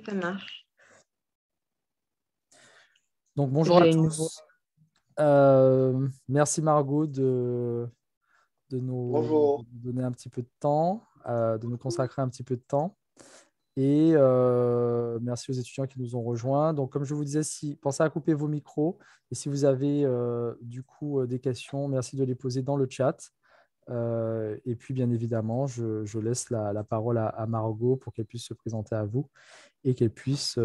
Ça marche. Donc, bonjour à J'ai une voix. tous. Merci Margot de nous Bonjour. donner un petit peu de temps, de nous consacrer un petit peu de temps. Et merci aux étudiants qui nous ont rejoints. Donc, comme je vous disais, pensez à couper vos micros. Et si vous avez des questions, merci de les poser dans le chat. Et puis, bien évidemment, je laisse la parole à Margot pour qu'elle puisse se présenter à vous et qu'elle puisse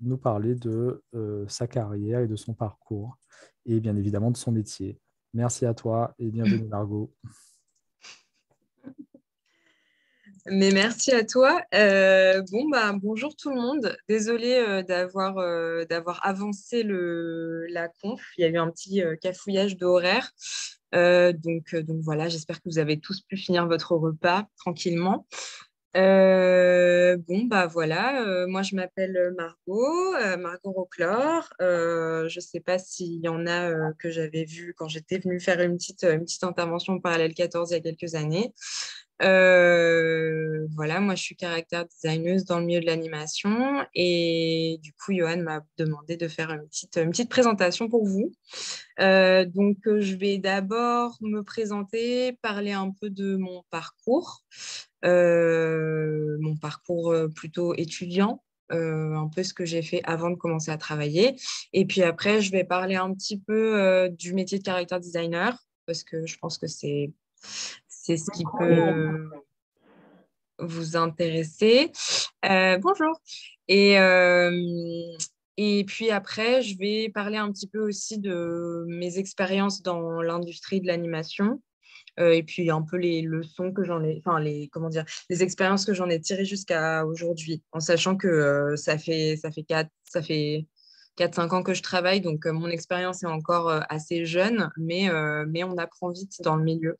nous parler de sa carrière et de son parcours et bien évidemment de son métier. Merci à toi et bienvenue Margot. Mais merci à toi. Bonjour tout le monde. Désolée d'avoir avancé la conf. Il y a eu un petit cafouillage de horaire. Donc voilà, j'espère que vous avez tous pu finir votre repas tranquillement. Moi je m'appelle Margot, Margot Roclor. Je ne sais pas s'il y en a que j'avais vu quand j'étais venue faire une petite intervention au Parallèle 14 il y a quelques années. Voilà, moi je suis caractère designeuse dans le milieu de l'animation et du coup Johan m'a demandé de faire une petite présentation pour vous. Je vais d'abord me présenter, parler un peu de mon parcours plutôt étudiant, un peu ce que j'ai fait avant de commencer à travailler. Et puis après, je vais parler un petit peu du métier de character designer, parce que je pense que c'est ce qui peut vous intéresser. Bonjour. Et, euh, et puis après, je vais parler un petit peu aussi de mes expériences dans l'industrie de l'animation. Et puis un peu les leçons que j'en ai, enfin les expériences que j'en ai tirées jusqu'à aujourd'hui, en sachant que ça fait 4-5 ans que je travaille, donc mon expérience est encore assez jeune, mais on apprend vite dans le milieu.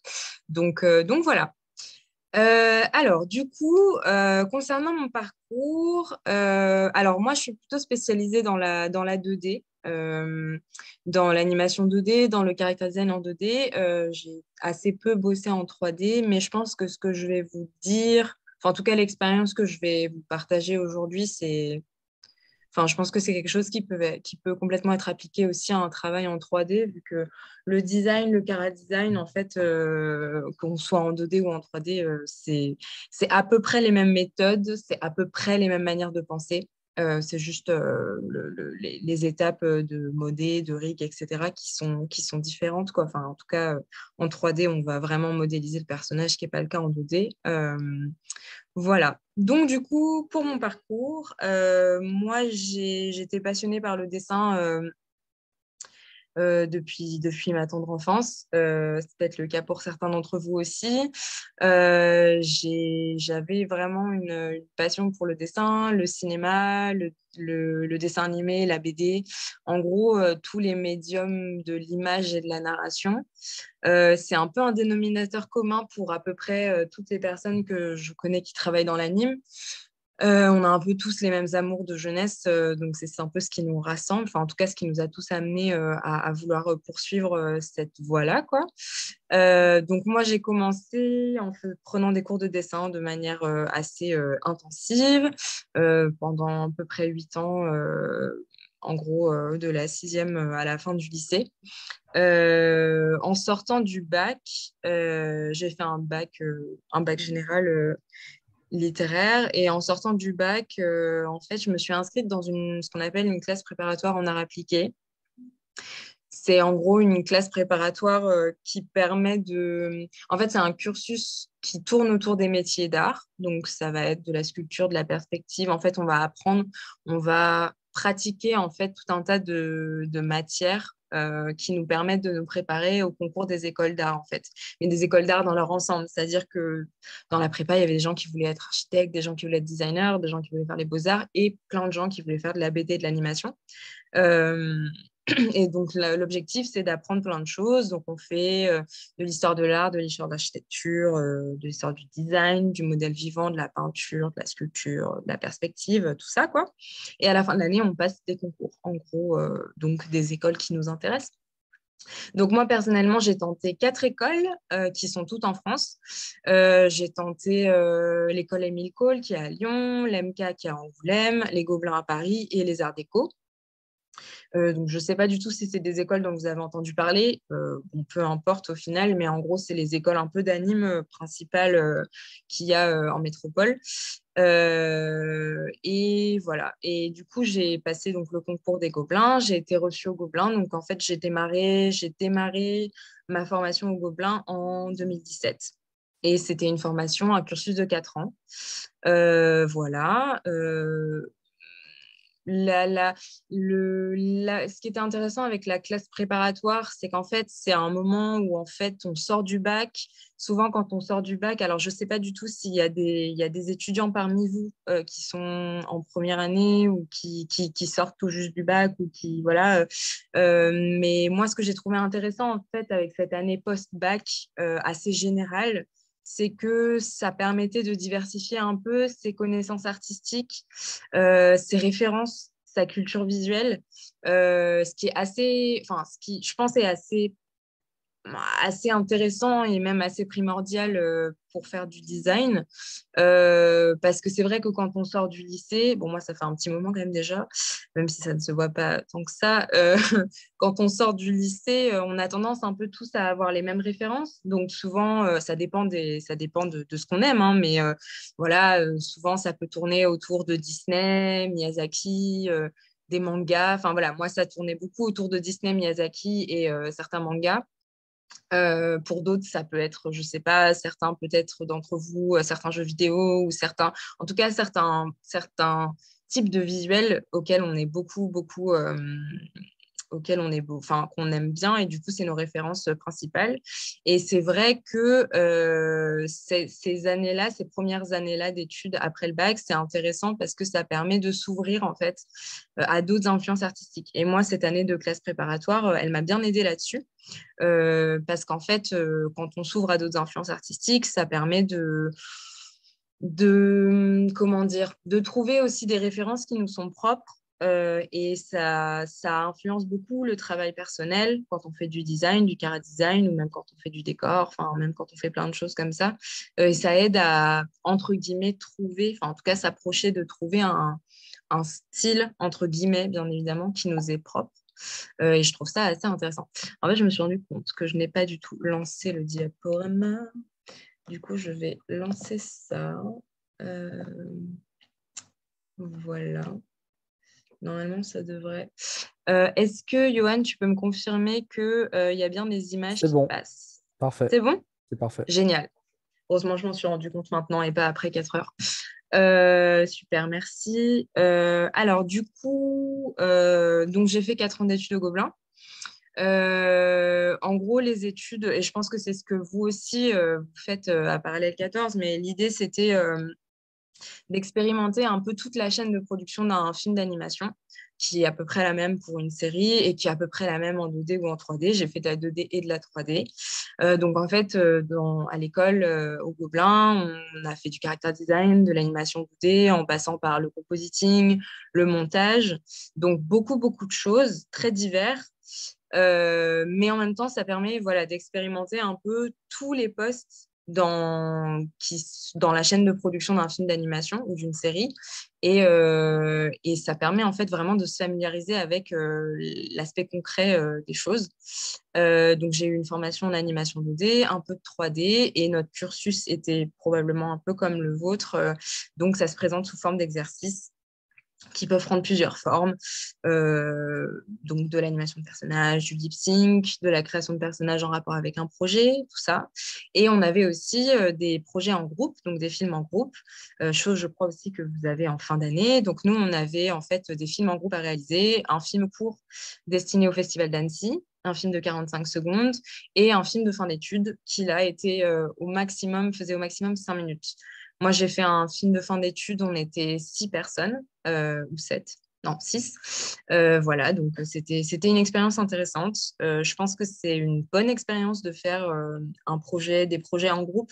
Donc voilà. Alors, du coup, concernant mon parcours, alors moi, je suis plutôt spécialisée dans la 2D, dans l'animation 2D, dans le character design en 2D. J'ai assez peu bossé en 3D, mais je pense que ce que je vais vous dire, enfin, en tout cas, l'expérience que je vais vous partager aujourd'hui, Enfin, je pense que c'est quelque chose qui peut complètement être appliqué aussi à un travail en 3D, vu que le design, le chara design, en fait, qu'on soit en 2D ou en 3D, c'est à peu près les mêmes méthodes, c'est à peu près les mêmes manières de penser. C'est juste les étapes de modé, de rig, etc., qui sont différentes, quoi. Enfin, en tout cas, en 3D, on va vraiment modéliser le personnage, ce qui n'est pas le cas en 2D. Voilà. Donc, du coup, pour mon parcours, moi, j'étais passionnée par le dessin depuis ma tendre enfance. C'est peut-être le cas pour certains d'entre vous aussi. J'avais vraiment une passion pour le dessin, le cinéma, le dessin animé, la BD. En gros, tous les médiums de l'image et de la narration. C'est un peu un dénominateur commun pour à peu près toutes les personnes que je connais qui travaillent dans l'anime. On a un peu tous les mêmes amours de jeunesse, donc c'est un peu ce qui nous rassemble, enfin en tout cas ce qui nous a tous amenés à vouloir poursuivre cette voie-là, quoi. Donc moi j'ai commencé prenant des cours de dessin de manière assez intensive pendant à peu près 8 ans, en gros de la sixième à la fin du lycée. En sortant du bac, j'ai fait un bac général littéraire. Et en sortant du bac, en fait, je me suis inscrite dans ce qu'on appelle une classe préparatoire en art appliqué. C'est en gros une classe préparatoire qui permet de... En fait, c'est un cursus qui tourne autour des métiers d'art. Donc, ça va être de la sculpture, de la perspective. En fait, on va pratiquer en fait tout un tas de matières qui nous permettent de nous préparer au concours des écoles d'art, en fait. Mais des écoles d'art dans leur ensemble. C'est-à-dire que dans la prépa, il y avait des gens qui voulaient être architectes, des gens qui voulaient être designers, des gens qui voulaient faire les beaux-arts et plein de gens qui voulaient faire de la BD et de l'animation. Euh, et donc, l'objectif, c'est d'apprendre plein de choses. Donc, on fait de l'histoire de l'art, de l'histoire de l'architecture, de l'histoire du design, du modèle vivant, de la peinture, de la sculpture, de la perspective, tout ça, quoi. Et à la fin de l'année, on passe des concours, en gros, donc des écoles qui nous intéressent. Donc moi, personnellement, j'ai tenté 4 écoles qui sont toutes en France. J'ai tenté l'école Émile Cole qui est à Lyon, l'EMCA qui est à Angoulême, les Gobelins à Paris et les Arts Déco. Donc, je ne sais pas du tout si c'est des écoles dont vous avez entendu parler. Bon, peu importe au final, mais en gros, c'est les écoles un peu d'anime principales qu'il y a en métropole. Et voilà. Et du coup, j'ai passé donc, le concours des Gobelins. J'ai été reçue au Gobelin. Donc, en fait, j'ai démarré ma formation au Gobelin en 2017. Et c'était une formation, un cursus de 4 ans. Voilà. Ce qui était intéressant avec la classe préparatoire, c'est qu'en fait, c'est un moment où en fait, on sort du bac. Souvent, quand on sort du bac, alors je ne sais pas du tout s'il y a des étudiants parmi vous qui sont en première année ou qui sortent tout juste du bac ou qui, voilà. Mais moi, ce que j'ai trouvé intéressant en fait avec cette année post-bac assez générale, c'est que ça permettait de diversifier un peu ses connaissances artistiques, ses références, sa culture visuelle, ce qui est assez, enfin, ce qui, je pense, est assez intéressant et même assez primordial pour faire du design. Parce que c'est vrai que quand on sort du lycée, bon, moi, ça fait un petit moment quand même déjà, même si ça ne se voit pas tant que ça, quand on sort du lycée, on a tendance un peu tous à avoir les mêmes références. Donc souvent, ça dépend de ce qu'on aime, hein, mais voilà, souvent, ça peut tourner autour de Disney, Miyazaki. Des mangas, enfin voilà, moi ça tournait beaucoup autour de Disney, Miyazaki et certains mangas. Pour d'autres, ça peut être, je ne sais pas, certains peut-être d'entre vous, certains jeux vidéo ou certains, en tout cas certains types de visuels auxquels on est beaucoup, enfin, qu'on aime bien et du coup, c'est nos références principales. Et c'est vrai que ces années-là, ces premières années-là d'études après le bac, c'est intéressant parce que ça permet de s'ouvrir en fait à d'autres influences artistiques. Et moi, cette année de classe préparatoire, elle m'a bien aidée là-dessus. Parce qu'en fait, quand on s'ouvre à d'autres influences artistiques, ça permet comment dire, de trouver aussi des références qui nous sont propres. Et ça influence beaucoup le travail personnel quand on fait du design, du chara design ou même quand on fait du décor, enfin même quand on fait plein de choses comme ça. Et ça aide à, entre guillemets, trouver, enfin en tout cas s'approcher de trouver un style, entre guillemets, bien évidemment, qui nous est propre. Et je trouve ça assez intéressant. En fait, je me suis rendu compte que je n'ai pas du tout lancé le diaporama. Du coup, je vais lancer ça. Euh, voilà. Normalement, ça devrait. Est-ce que, Johan, tu peux me confirmer qu'il y a bien des images C'est qui bon, passent? parfait. C'est bon? C'est parfait. Génial. Heureusement, je m'en suis rendu compte maintenant et pas après 4 heures. Super, merci. Alors, du coup, donc j'ai fait 4 ans d'études au Gobelin. En gros, les études, et je pense que c'est ce que vous aussi vous faites à Parallèle 14, mais l'idée, c'était d'expérimenter un peu toute la chaîne de production d'un film d'animation, qui est à peu près la même pour une série et qui est à peu près la même en 2D ou en 3D. J'ai fait de la 2D et de la 3D. Donc, en fait, à l'école, au Gobelin, on a fait du character design, de l'animation 2D, en passant par le compositing, le montage. Donc, beaucoup de choses, très diverses. Mais en même temps, ça permet voilà, d'expérimenter un peu tous les postes dans la chaîne de production d'un film d'animation ou d'une série. Et ça permet en fait vraiment de se familiariser avec l'aspect concret des choses. Donc j'ai eu une formation en animation 2D, un peu de 3D et notre cursus était probablement un peu comme le vôtre. Donc ça se présente sous forme d'exercice qui peuvent prendre plusieurs formes, donc de l'animation de personnages, du lip sync, de la création de personnages en rapport avec un projet, tout ça. Et on avait aussi des projets en groupe, donc des films en groupe, chose je crois aussi que vous avez en fin d'année. Donc nous, on avait en fait des films en groupe à réaliser, un film court destiné au Festival d'Annecy, un film de 45 secondes et un film de fin d'études qui là était faisait au maximum 5 minutes. Moi, j'ai fait un film de fin d'études, on était 6 personnes, ou 7, non, 6. Voilà, donc c'était une expérience intéressante. Je pense que c'est une bonne expérience de faire des projets en groupe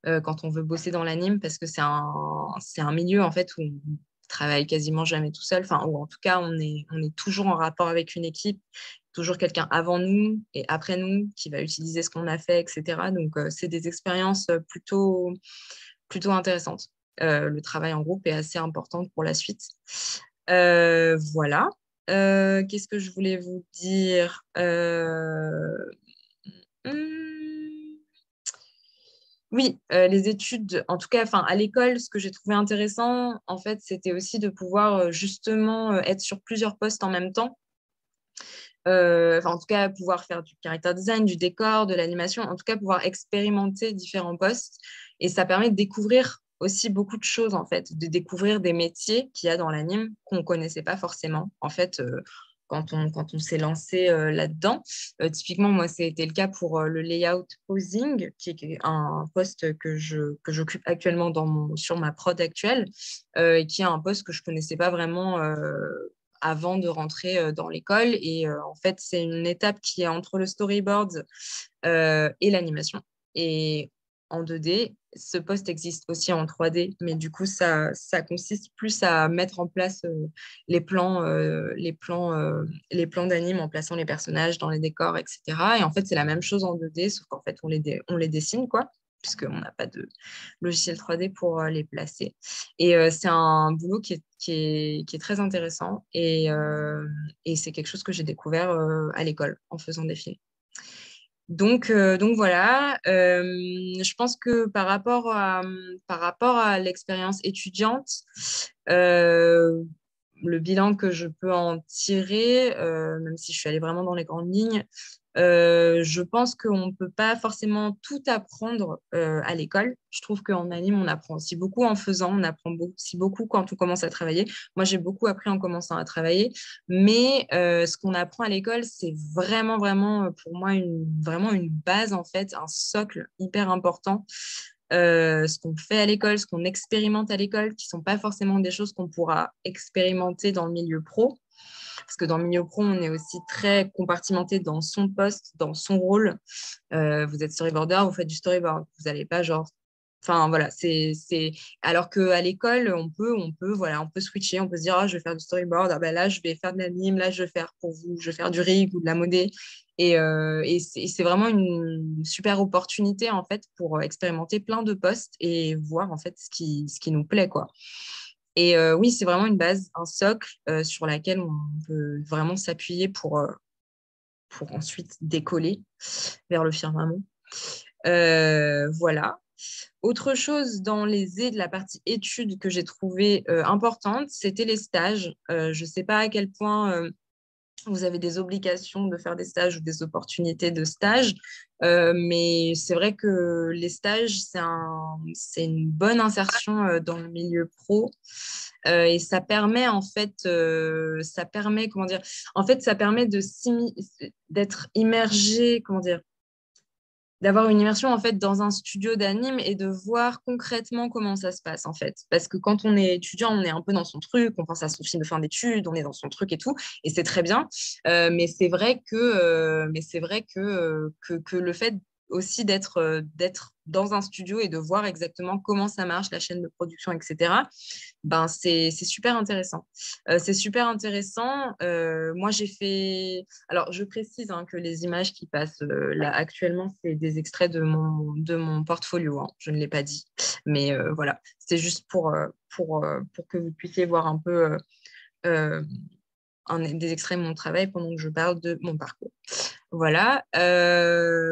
quand on veut bosser dans l'anime, parce que c'est un milieu en fait où travaille quasiment jamais tout seul. Enfin, ou en tout cas, on est toujours en rapport avec une équipe, toujours quelqu'un avant nous et après nous qui va utiliser ce qu'on a fait, etc. Donc, c'est des expériences plutôt intéressantes. Le travail en groupe est assez important pour la suite. Voilà. Qu'est-ce que je voulais vous dire? Hmm, Oui, les études, en tout cas, enfin, à l'école, ce que j'ai trouvé intéressant, en fait, c'était aussi de pouvoir justement être sur plusieurs postes en même temps. Enfin, en tout cas, pouvoir faire du character design, du décor, de l'animation, en tout cas, pouvoir expérimenter différents postes. Et ça permet de découvrir aussi beaucoup de choses, en fait, de découvrir des métiers qu'il y a dans l'anime qu'on ne connaissait pas forcément. En fait, quand on s'est lancé là-dedans. Typiquement, moi, c'était le cas pour le layout posing, qui est un poste que j'occupe actuellement sur ma prod actuelle, et qui est un poste que je ne connaissais pas vraiment avant de rentrer dans l'école. Et en fait, c'est une étape qui est entre le storyboard et l'animation. Et en 2D, ce poste existe aussi en 3D, mais du coup, ça consiste plus à mettre en place les plans d'anime en plaçant les personnages dans les décors, etc. Et en fait, c'est la même chose en 2D, sauf qu'en fait, on les dessine, quoi, puisqu'on n'a pas de logiciel 3D pour les placer. Et c'est un boulot qui est très intéressant et c'est quelque chose que j'ai découvert à l'école en faisant des films. Donc voilà, je pense que par rapport à l'expérience étudiante, euh, le bilan que je peux en tirer, même si je suis allée vraiment dans les grandes lignes, je pense qu'on ne peut pas forcément tout apprendre à l'école. Je trouve qu'en anime, on apprend aussi beaucoup en faisant, on apprend aussi beaucoup quand on commence à travailler. Moi, j'ai beaucoup appris en commençant à travailler, mais ce qu'on apprend à l'école, c'est vraiment, vraiment, pour moi, vraiment une base, en fait, un socle hyper important. Ce qu'on fait à l'école, ce qu'on expérimente à l'école, qui ne sont pas forcément des choses qu'on pourra expérimenter dans le milieu pro. Parce que dans le milieu pro, on est aussi très compartimenté dans son poste, dans son rôle. Vous êtes storyboarder, vous faites du storyboard. Vous n'allez pas genre. Enfin, voilà, Alors qu'à l'école, voilà, on peut switcher, on peut se dire, ah, je vais faire du storyboard, ah, ben là, je vais faire de l'anime, là, je vais faire pour vous, je vais faire du rig ou de la modé. Et c'est vraiment une super opportunité, en fait, pour expérimenter plein de postes et voir, en fait, ce qui nous plaît, quoi. Et oui, c'est vraiment une base, un socle sur laquelle on peut vraiment s'appuyer pour ensuite décoller vers le firmament. Voilà. Autre chose dans la partie études que j'ai trouvé importante, c'était les stages. Je ne sais pas à quel point vous avez des obligations de faire des stages ou des opportunités de stage. Mais c'est vrai que les stages, c'est une bonne insertion dans le milieu pro. Et ça permet, en fait, comment dire, en fait, ça permet d'être immergé, comment dire, d'avoir une immersion en fait dans un studio d'anime et de voir concrètement comment ça se passe en fait. Parce que quand on est étudiant, on est un peu dans son truc, on pense à son film de fin d'études, on est dans son truc et tout, et c'est très bien. Mais c'est vrai que le fait aussi d'être dans un studio et de voir exactement comment ça marche, la chaîne de production, etc., ben c'est super intéressant. C'est super intéressant. Moi, j'ai fait... Alors, je précise hein, que les images qui passent là actuellement, c'est des extraits de mon portfolio. Hein. Je ne l'ai pas dit. Mais voilà, c'est juste pour que vous puissiez voir un peu des extraits de mon travail pendant que je parle de mon parcours. Voilà.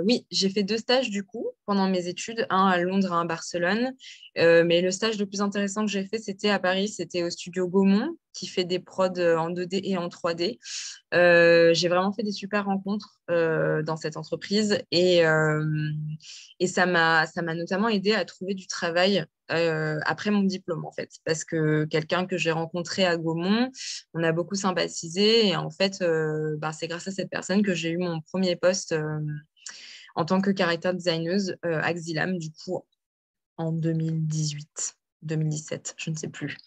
Oui, j'ai fait 2 stages du coup pendant mes études, un à Londres et un à Barcelone. Mais le stage le plus intéressant que j'ai fait, c'était à Paris, c'était au studio Gaumont, qui fait des prods en 2D et en 3D. J'ai vraiment fait des super rencontres dans cette entreprise et ça m'a notamment aidé à trouver du travail après mon diplôme en fait, parce que quelqu'un que j'ai rencontré à Gaumont, on a beaucoup sympathisé et en fait, c'est grâce à cette personne que j'ai eu mon premier poste en tant que character designeuse à Xilam, du coup en 2018. 2017, je ne sais plus.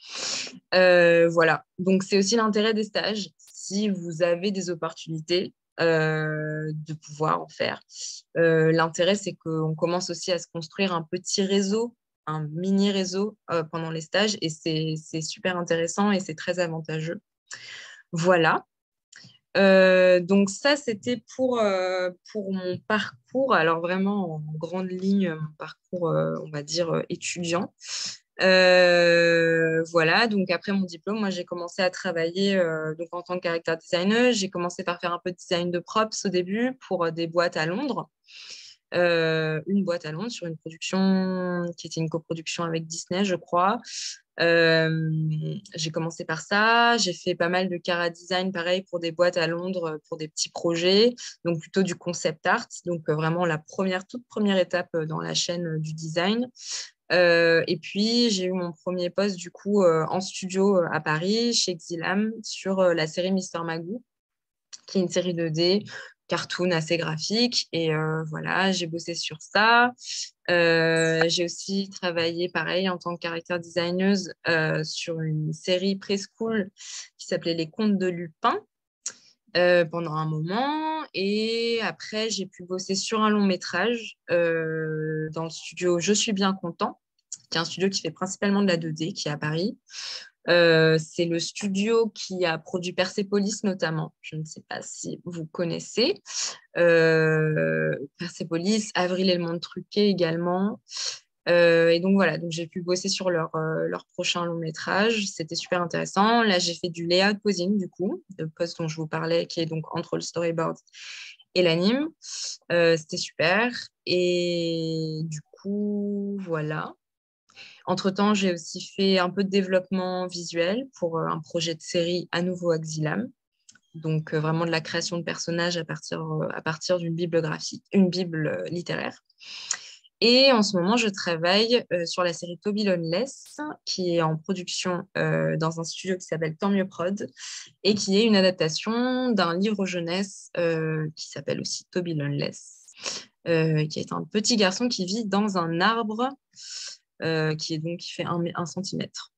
Voilà, donc c'est aussi l'intérêt des stages, si vous avez des opportunités de pouvoir en faire. L'intérêt, c'est qu'on commence aussi à se construire un petit réseau un mini réseau pendant les stages et c'est super intéressant et c'est très avantageux. Voilà. Donc ça, c'était pour mon parcours. Alors vraiment, en grande ligne, mon parcours, on va dire, étudiant. Voilà, donc après mon diplôme, moi, j'ai commencé à travailler donc, en tant que character designer. J'ai commencé par faire un peu de design de props au début pour des boîtes à Londres. Une boîte à Londres sur une production qui était une coproduction avec Disney, je crois. J'ai commencé par ça. J'ai fait pas mal de cara design, pareil, pour des boîtes à Londres, pour des petits projets, donc plutôt du concept art. Donc vraiment la toute première étape dans la chaîne du design. Et puis, j'ai eu mon premier poste du coup en studio à Paris, chez Xilam, sur la série Mister Magoo, qui est une série 2D, cartoon assez graphique. Et voilà, j'ai bossé sur ça. J'ai aussi travaillé, pareil, en tant que character designer sur une série preschool qui s'appelait Les Contes de Lupin pendant un moment. Et après, j'ai pu bosser sur un long métrage dans le studio Je suis bien content, qui est un studio qui fait principalement de la 2D, qui est à Paris. C'est le studio qui a produit Persepolis notamment. Je ne sais pas si vous connaissez. Persepolis, Avril et le monde truqué également. Et donc voilà, donc j'ai pu bosser sur leur prochain long métrage. C'était super intéressant. Là, j'ai fait du layout posing, du coup, le poste dont je vous parlais, qui est donc entre le storyboard et l'anime. C'était super. Et du coup, voilà. Entre-temps, j'ai aussi fait un peu de développement visuel pour un projet de série à nouveau à Xilam. Donc, vraiment de la création de personnages à partir d'une bible graphique, une bible littéraire. Et en ce moment, je travaille sur la série Toby Loneless, qui est en production dans un studio qui s'appelle Tant mieux Prod, et qui est une adaptation d'un livre jeunesse qui s'appelle aussi Toby Loneless, qui est un petit garçon qui vit dans un arbre qui fait 1 centimètre.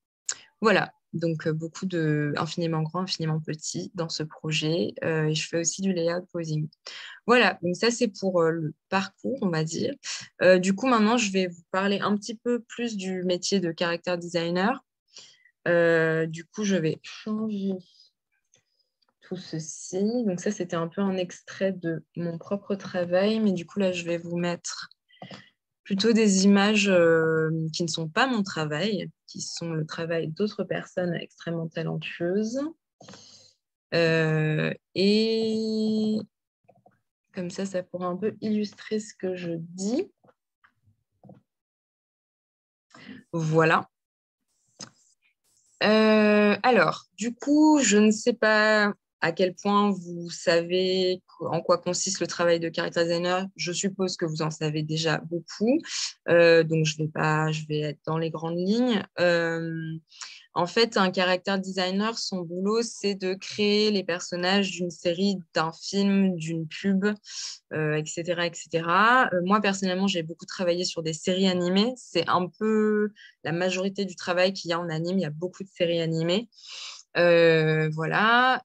Voilà, donc beaucoup de infiniment grand, infiniment petit dans ce projet. Et je fais aussi du layout posing. Voilà, donc ça c'est pour le parcours, on va dire. Du coup, maintenant, je vais vous parler un petit peu plus du métier de character designer. Du coup, je vais changer tout ceci. Donc ça, c'était un peu un extrait de mon propre travail, mais du coup, là, je vais vous mettre plutôt des images qui ne sont pas mon travail, qui sont le travail d'autres personnes extrêmement talentueuses. Et comme ça pourra un peu illustrer ce que je dis. Voilà. Alors, du coup, je ne sais pas à quel point vous savez en quoi consiste le travail de character designer. Je suppose que vous en savez déjà beaucoup. Donc, je vais être dans les grandes lignes. En fait, un character designer, son boulot, c'est de créer les personnages d'une série, d'un film, d'une pub, etc., etc. Moi, personnellement, j'ai beaucoup travaillé sur des séries animées. C'est un peu la majorité du travail qu'il y a en anime. Il y a beaucoup de séries animées. Voilà.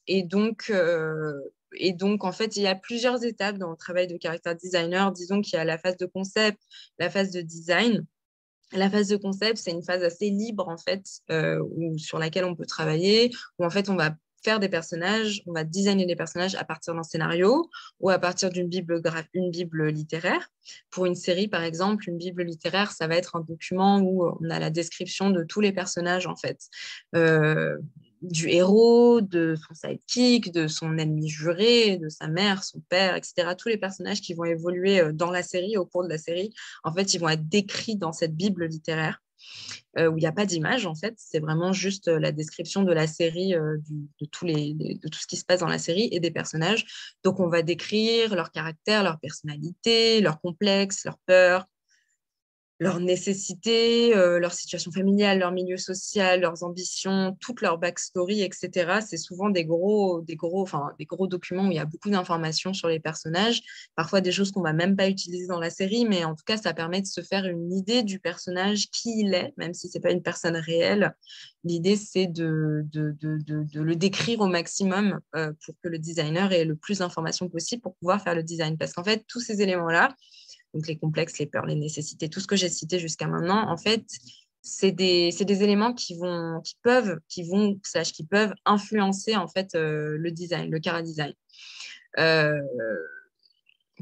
Et donc, en fait, il y a plusieurs étapes dans le travail de character designer. Disons qu'il y a la phase de concept, la phase de design. La phase de concept, c'est une phase assez libre, en fait, sur laquelle on peut travailler, où en fait, on va faire des personnages, on va designer des personnages à partir d'un scénario ou à partir une bible littéraire. Pour une série, par exemple, une bible littéraire, ça va être un document où on a la description de tous les personnages, en fait. Du héros, de son sidekick, de son ennemi juré, de sa mère, son père, etc. Tous les personnages qui vont évoluer dans la série, au cours de la série, en fait, ils vont être décrits dans cette bible littéraire où il n'y a pas d'image, en fait. C'est vraiment juste la description de la série, de tout ce qui se passe dans la série et des personnages. Donc, on va décrire leur caractère, leur personnalité, leurs complexes, leurs peurs, leurs nécessités, leur situation familiale, leur milieu social, leurs ambitions, toute leur backstory, etc. C'est souvent des gros documents où il y a beaucoup d'informations sur les personnages, parfois des choses qu'on ne va même pas utiliser dans la série, mais en tout cas, ça permet de se faire une idée du personnage, qui il est, même si ce n'est pas une personne réelle. L'idée, c'est de le décrire au maximum pour que le designer ait le plus d'informations possible pour pouvoir faire le design. Parce qu'en fait, tous ces éléments-là, Donc, les complexes, les peurs, les nécessités, tout ce que j'ai cité jusqu'à maintenant, en fait, c'est des éléments qui peuvent influencer en fait le design, le chara design. Euh,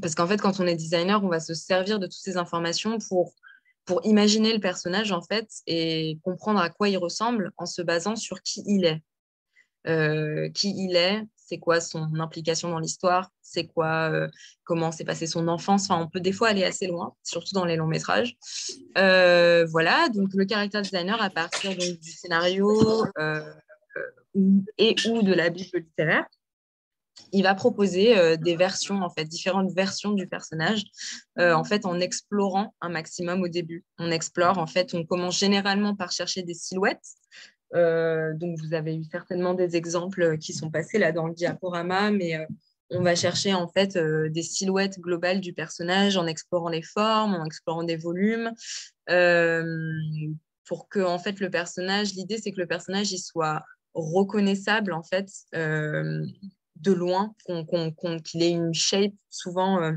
Parce qu'en fait, quand on est designer, on va se servir de toutes ces informations pour imaginer le personnage en fait et comprendre à quoi il ressemble en se basant sur qui il est. Qui il est, c'est quoi son implication dans l'histoire, c'est quoi, comment s'est passée son enfance. Enfin, on peut des fois aller assez loin, surtout dans les longs métrages. Voilà, donc le character designer à partir donc, du scénario ou de la bible littéraire, il va proposer des versions, en fait, différentes versions du personnage, en fait, en explorant un maximum au début. On explore, en fait, on commence généralement par chercher des silhouettes. Donc, vous avez eu certainement des exemples qui sont passés là dans le diaporama, mais on va chercher en fait des silhouettes globales du personnage en explorant les formes, en explorant des volumes, euh, pour que en fait le personnage, l'idée c'est que le personnage il soit reconnaissable en fait de loin, qu'il ait une shape souvent.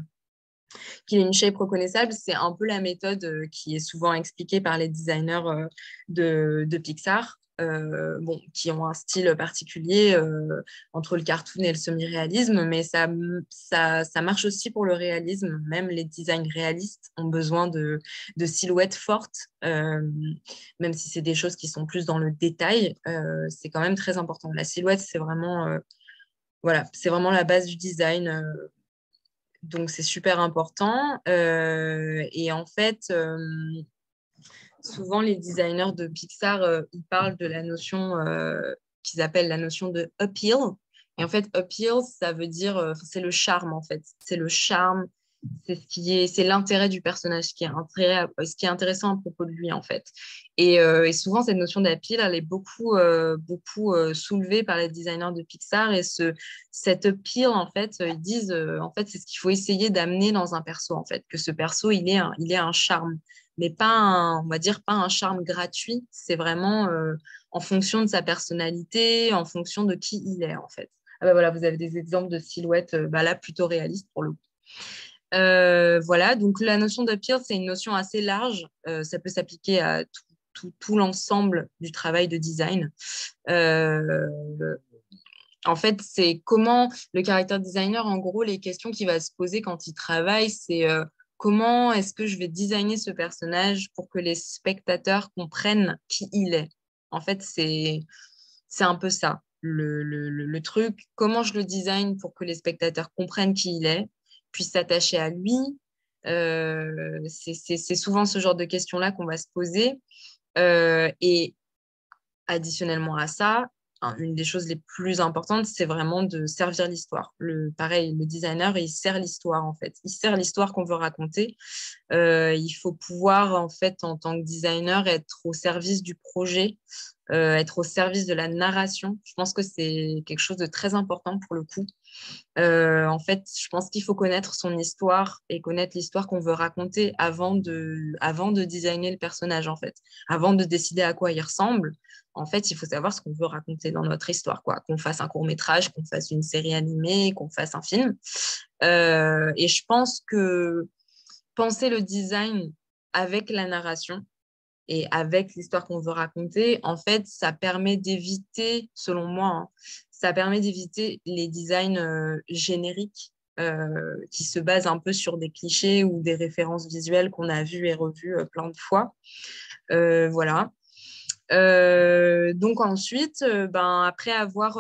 Qu'il ait une shape reconnaissable, c'est un peu la méthode qui est souvent expliquée par les designers de Pixar, bon, qui ont un style particulier entre le cartoon et le semi-réalisme, mais ça marche aussi pour le réalisme. Même les designs réalistes ont besoin de silhouettes fortes, même si c'est des choses qui sont plus dans le détail, c'est quand même très important. La silhouette, c'est vraiment, voilà, c'est vraiment la base du design. Donc, c'est super important. Et en fait, souvent, les designers de Pixar, ils parlent de la notion qu'ils appellent la notion de appeal. Et en fait, appeal, ça veut dire, c'est le charme, en fait. C'est le charme, c'est l'intérêt du personnage, ce qui est intéressant à propos de lui, en fait. Et souvent, cette notion d'appeal, elle est beaucoup soulevée par les designers de Pixar. Et cette appeal, en fait, ils disent, en fait, c'est ce qu'il faut essayer d'amener dans un perso, en fait, que ce perso, il est un charme, mais on va dire, pas un charme gratuit. C'est vraiment en fonction de sa personnalité, en fonction de qui il est, en fait. Ah bah voilà, vous avez des exemples de silhouettes bah là plutôt réalistes pour le coup. Voilà, donc la notion d'appeal, c'est une notion assez large. Ça peut s'appliquer à tout l'ensemble du travail de design. Euh, En fait, c'est comment le character designer, en gros, les questions qu'il va se poser quand il travaille, c'est comment est-ce que je vais designer ce personnage pour que les spectateurs comprennent qui il est. En fait, c'est un peu ça, le truc. Comment je le design pour que les spectateurs comprennent qui il est, puissent s'attacher à lui. C'est souvent ce genre de questions-là qu'on va se poser. Et additionnellement à ça, une des choses les plus importantes, c'est vraiment de servir l'histoire. Pareil, le designer, il sert l'histoire, en fait. Il sert l'histoire qu'on veut raconter. Il faut pouvoir, en fait, en tant que designer, être au service du projet, être au service de la narration. Je pense que c'est quelque chose de très important pour le coup. En fait, je pense qu'il faut connaître son histoire et connaître l'histoire qu'on veut raconter avant de designer le personnage, en fait. Avant de décider à quoi il ressemble, en fait, il faut savoir ce qu'on veut raconter dans notre histoire, quoi. Qu'on fasse un court-métrage, qu'on fasse une série animée, qu'on fasse un film. Et je pense que penser le design avec la narration et avec l'histoire qu'on veut raconter, en fait, ça permet d'éviter, selon moi, hein, ça permet d'éviter les designs génériques qui se basent un peu sur des clichés ou des références visuelles qu'on a vues et revues plein de fois. Voilà. Donc ensuite, après avoir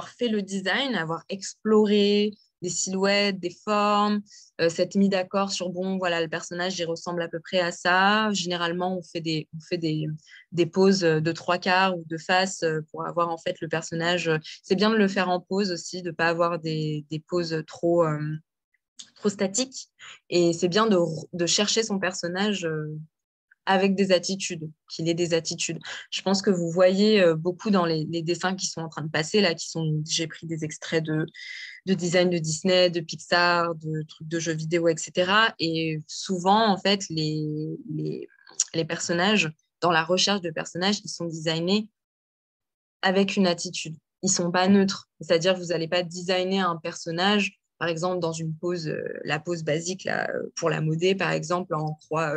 fait le design, avoir exploré des silhouettes, des formes, s'être mis d'accord sur, bon, voilà, le personnage, il ressemble à peu près à ça. Généralement, on fait des poses de trois quarts ou de face pour avoir, en fait, le personnage. C'est bien de le faire en pose aussi, de ne pas avoir des poses trop statiques. Et c'est bien de chercher son personnage avec des attitudes, qu'il ait des attitudes. Je pense que vous voyez beaucoup dans les dessins qui sont en train de passer, là, j'ai pris des extraits de design de Disney, de Pixar, de trucs de jeux vidéo, etc. Et souvent, en fait, les personnages, dans la recherche de personnages, ils sont designés avec une attitude. Ils ne sont pas neutres. C'est-à-dire que vous n'allez pas designer un personnage par exemple, dans une pose, la pose basique là, pour la modée, par exemple, en croix,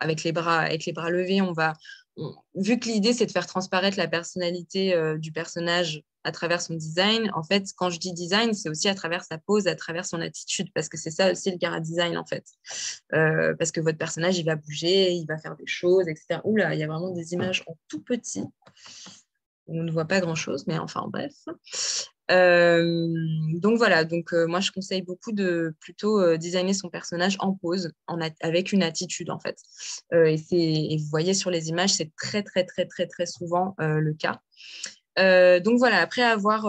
avec les bras levés, vu que l'idée, c'est de faire transparaître la personnalité du personnage à travers son design, en fait, quand je dis design, c'est aussi à travers sa pose, à travers son attitude, parce que c'est ça aussi le cara design, en fait. Parce que votre personnage, il va bouger, il va faire des choses, etc. Oula, il y a vraiment des images en tout petit. On ne voit pas grand-chose, mais enfin, bref. Donc voilà, moi je conseille beaucoup de plutôt designer son personnage en pose, avec une attitude en fait. Et vous voyez sur les images, c'est très très très très très souvent le cas. Donc voilà, après avoir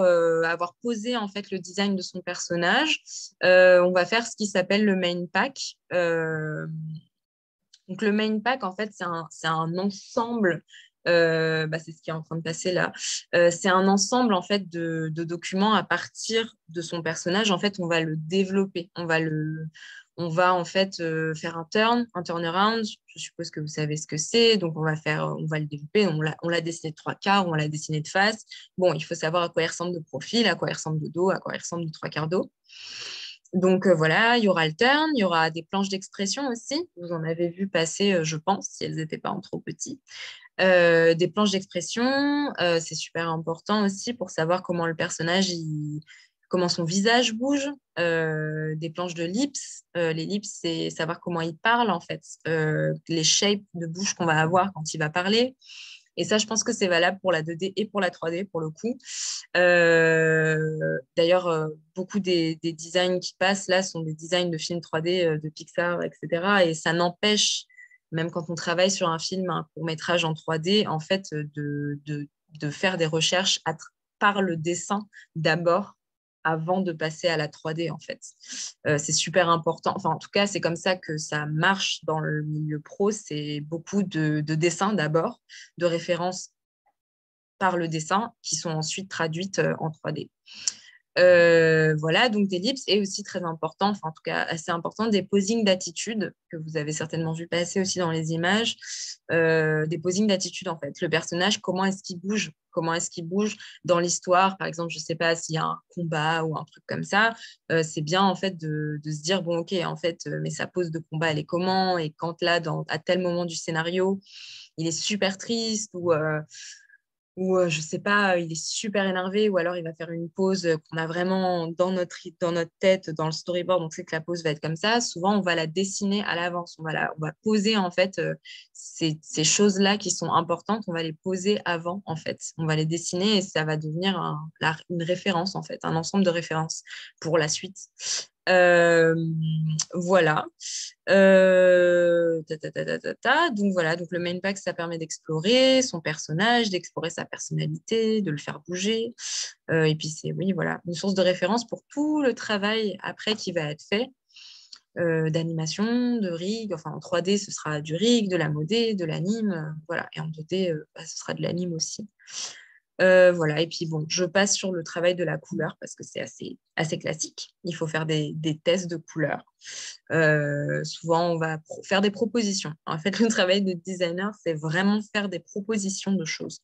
posé en fait le design de son personnage, on va faire ce qui s'appelle le main pack. Donc le main pack en fait c'est un ensemble. C'est ce qui est en train de passer là. C'est un ensemble en fait de documents à partir de son personnage. En fait, on va le développer. On va en fait faire un turnaround. Je suppose que vous savez ce que c'est. Donc on va le développer. On l'a dessiné de trois quarts, on l'a dessiné de face. Bon, il faut savoir à quoi il ressemble de profil, à quoi il ressemble de dos, à quoi il ressemble de trois quarts dos. Donc voilà, il y aura le turn, il y aura des planches d'expression aussi. Vous en avez vu passer, je pense, si elles n'étaient pas en trop petits. Des planches d'expression, c'est super important aussi pour savoir comment le personnage, comment son visage bouge. Des planches de lips. Les lips, c'est savoir comment il parle en fait. Les shapes de bouche qu'on va avoir quand il va parler. Et ça, je pense que c'est valable pour la 2D et pour la 3D, pour le coup. D'ailleurs, beaucoup des designs qui passent là sont des designs de films 3D de Pixar, etc. Et ça n'empêche, même quand on travaille sur un film, un court-métrage en 3D, en fait, de faire des recherches par le dessin d'abord, avant de passer à la 3D, en fait. C'est super important. Enfin, en tout cas, c'est comme ça que ça marche dans le milieu pro. C'est beaucoup de dessins d'abord, de références par le dessin, qui sont ensuite traduites en 3D. Voilà, donc des lips est aussi très important, enfin en tout cas assez important, des posings d'attitude que vous avez certainement vu passer aussi dans les images, des posings d'attitude en fait. Le personnage, comment est-ce qu'il bouge dans l'histoire, par exemple, je ne sais pas s'il y a un combat ou un truc comme ça, c'est bien en fait de se dire bon ok en fait mais sa pose de combat elle est comment, et quand là à tel moment du scénario il est super triste ou je sais pas, il est super énervé, ou alors il va faire une pause qu'on a vraiment dans notre tête, dans le storyboard, on sait que la pause va être comme ça. Souvent, on va la dessiner à l'avance. On va poser en fait ces choses-là qui sont importantes, on va les poser avant en fait. On va les dessiner et ça va devenir une référence en fait, un ensemble de références pour la suite. Euh, voilà. Donc voilà, donc le main pack, ça permet d'explorer son personnage, d'explorer sa personnalité, de le faire bouger. Et puis c'est, oui, voilà, une source de référence pour tout le travail après qui va être fait, d'animation, de rig. Enfin, en 3D, ce sera du rig, de la modé, de l'anime. Voilà. Et en 2D, ce sera de l'anime aussi. Voilà, et puis bon, je passe sur le travail de la couleur parce que c'est assez classique. Il faut faire des tests de couleur. Souvent, on va faire des propositions. En fait, le travail de designer, c'est vraiment faire des propositions de choses.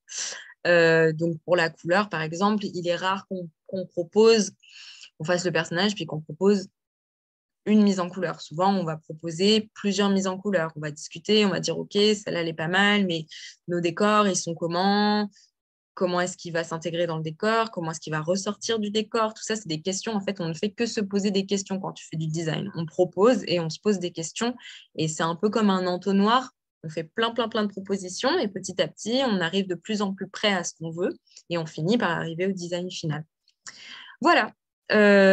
Donc, pour la couleur, par exemple, il est rare qu'on fasse le personnage puis qu'on propose une mise en couleur. Souvent, on va proposer plusieurs mises en couleur. On va discuter, on va dire, OK, celle-là, elle est pas mal, mais nos décors, ils sont comment est-ce qu'il va s'intégrer dans le décor, comment est-ce qu'il va ressortir du décor. Tout ça, c'est des questions. En fait, on ne fait que se poser des questions quand tu fais du design. On propose et on se pose des questions. Et c'est un peu comme un entonnoir. On fait plein, plein, plein de propositions et petit à petit, on arrive de plus en plus près à ce qu'on veut et on finit par arriver au design final. Voilà.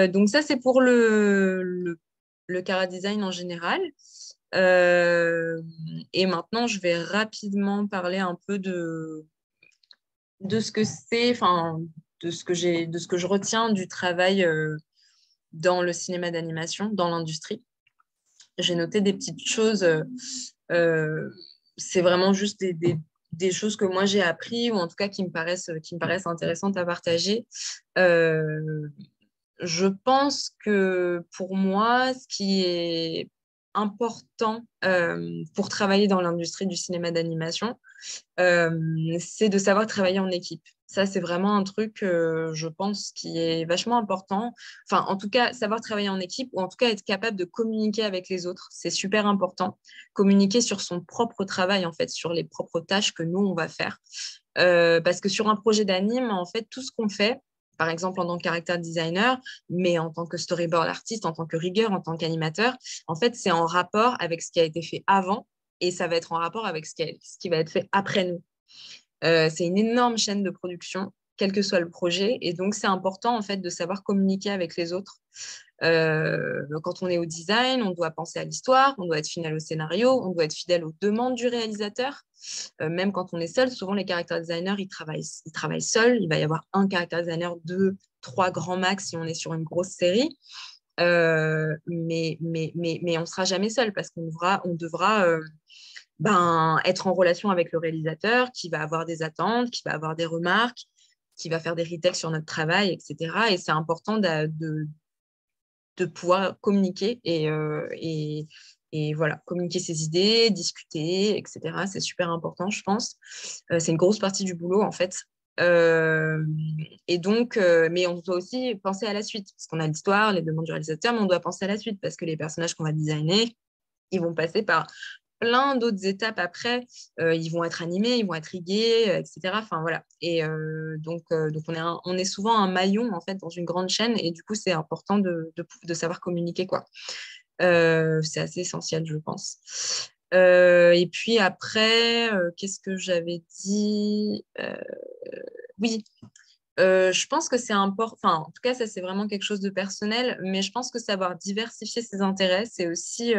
Donc ça, c'est pour le Cara Design en général. Et maintenant, je vais rapidement parler un peu de ce que c'est, enfin, de ce que je retiens du travail dans le cinéma d'animation, dans l'industrie. J'ai noté des petites choses. Euh, c'est vraiment juste des choses que moi j'ai appris ou en tout cas qui me paraissent intéressantes à partager. Je pense que pour moi, ce qui est important pour travailler dans l'industrie du cinéma d'animation, c'est de savoir travailler en équipe. Ça, c'est vraiment un truc, je pense, qui est vachement important. Enfin, en tout cas, savoir travailler en équipe ou en tout cas être capable de communiquer avec les autres, c'est super important. Communiquer sur son propre travail, en fait, sur les propres tâches que nous, on va faire. Parce que sur un projet d'anime, en fait, tout ce qu'on fait, par exemple en tant que character designer, mais en tant que storyboard artiste, en tant que rigueur, en tant qu'animateur, en fait, c'est en rapport avec ce qui a été fait avant et ça va être en rapport avec ce qui va être fait après nous. C'est une énorme chaîne de production, quel que soit le projet, et donc c'est important en fait de savoir communiquer avec les autres. Quand on est au design, on doit penser à l'histoire, on doit être fidèle au scénario, on doit être fidèle aux demandes du réalisateur. Même quand on est seul, souvent les character designers, ils travaillent seuls. Il va y avoir un character designer, deux, trois grands max si on est sur une grosse série. Mais on ne sera jamais seul parce on devra être en relation avec le réalisateur qui va avoir des attentes, qui va avoir des remarques, qui va faire des retakes sur notre travail, etc. Et c'est important de pouvoir communiquer et voilà, communiquer ses idées, discuter, etc. C'est super important, je pense. C'est une grosse partie du boulot, en fait. Et donc, mais on doit aussi penser à la suite, parce qu'on a l'histoire, les demandes du réalisateur, mais on doit penser à la suite, parce que les personnages qu'on va designer, ils vont passer par plein d'autres étapes après. Ils vont être animés, ils vont être rigués, etc. Enfin, voilà. Et donc on est souvent un maillon, en fait, dans une grande chaîne, et du coup, c'est important de savoir communiquer, quoi. C'est assez essentiel, je pense. Et puis après, qu'est-ce que j'avais dit Oui, je pense que c'est important, enfin, en tout cas, ça c'est vraiment quelque chose de personnel, mais je pense que savoir diversifier ses intérêts, c'est aussi,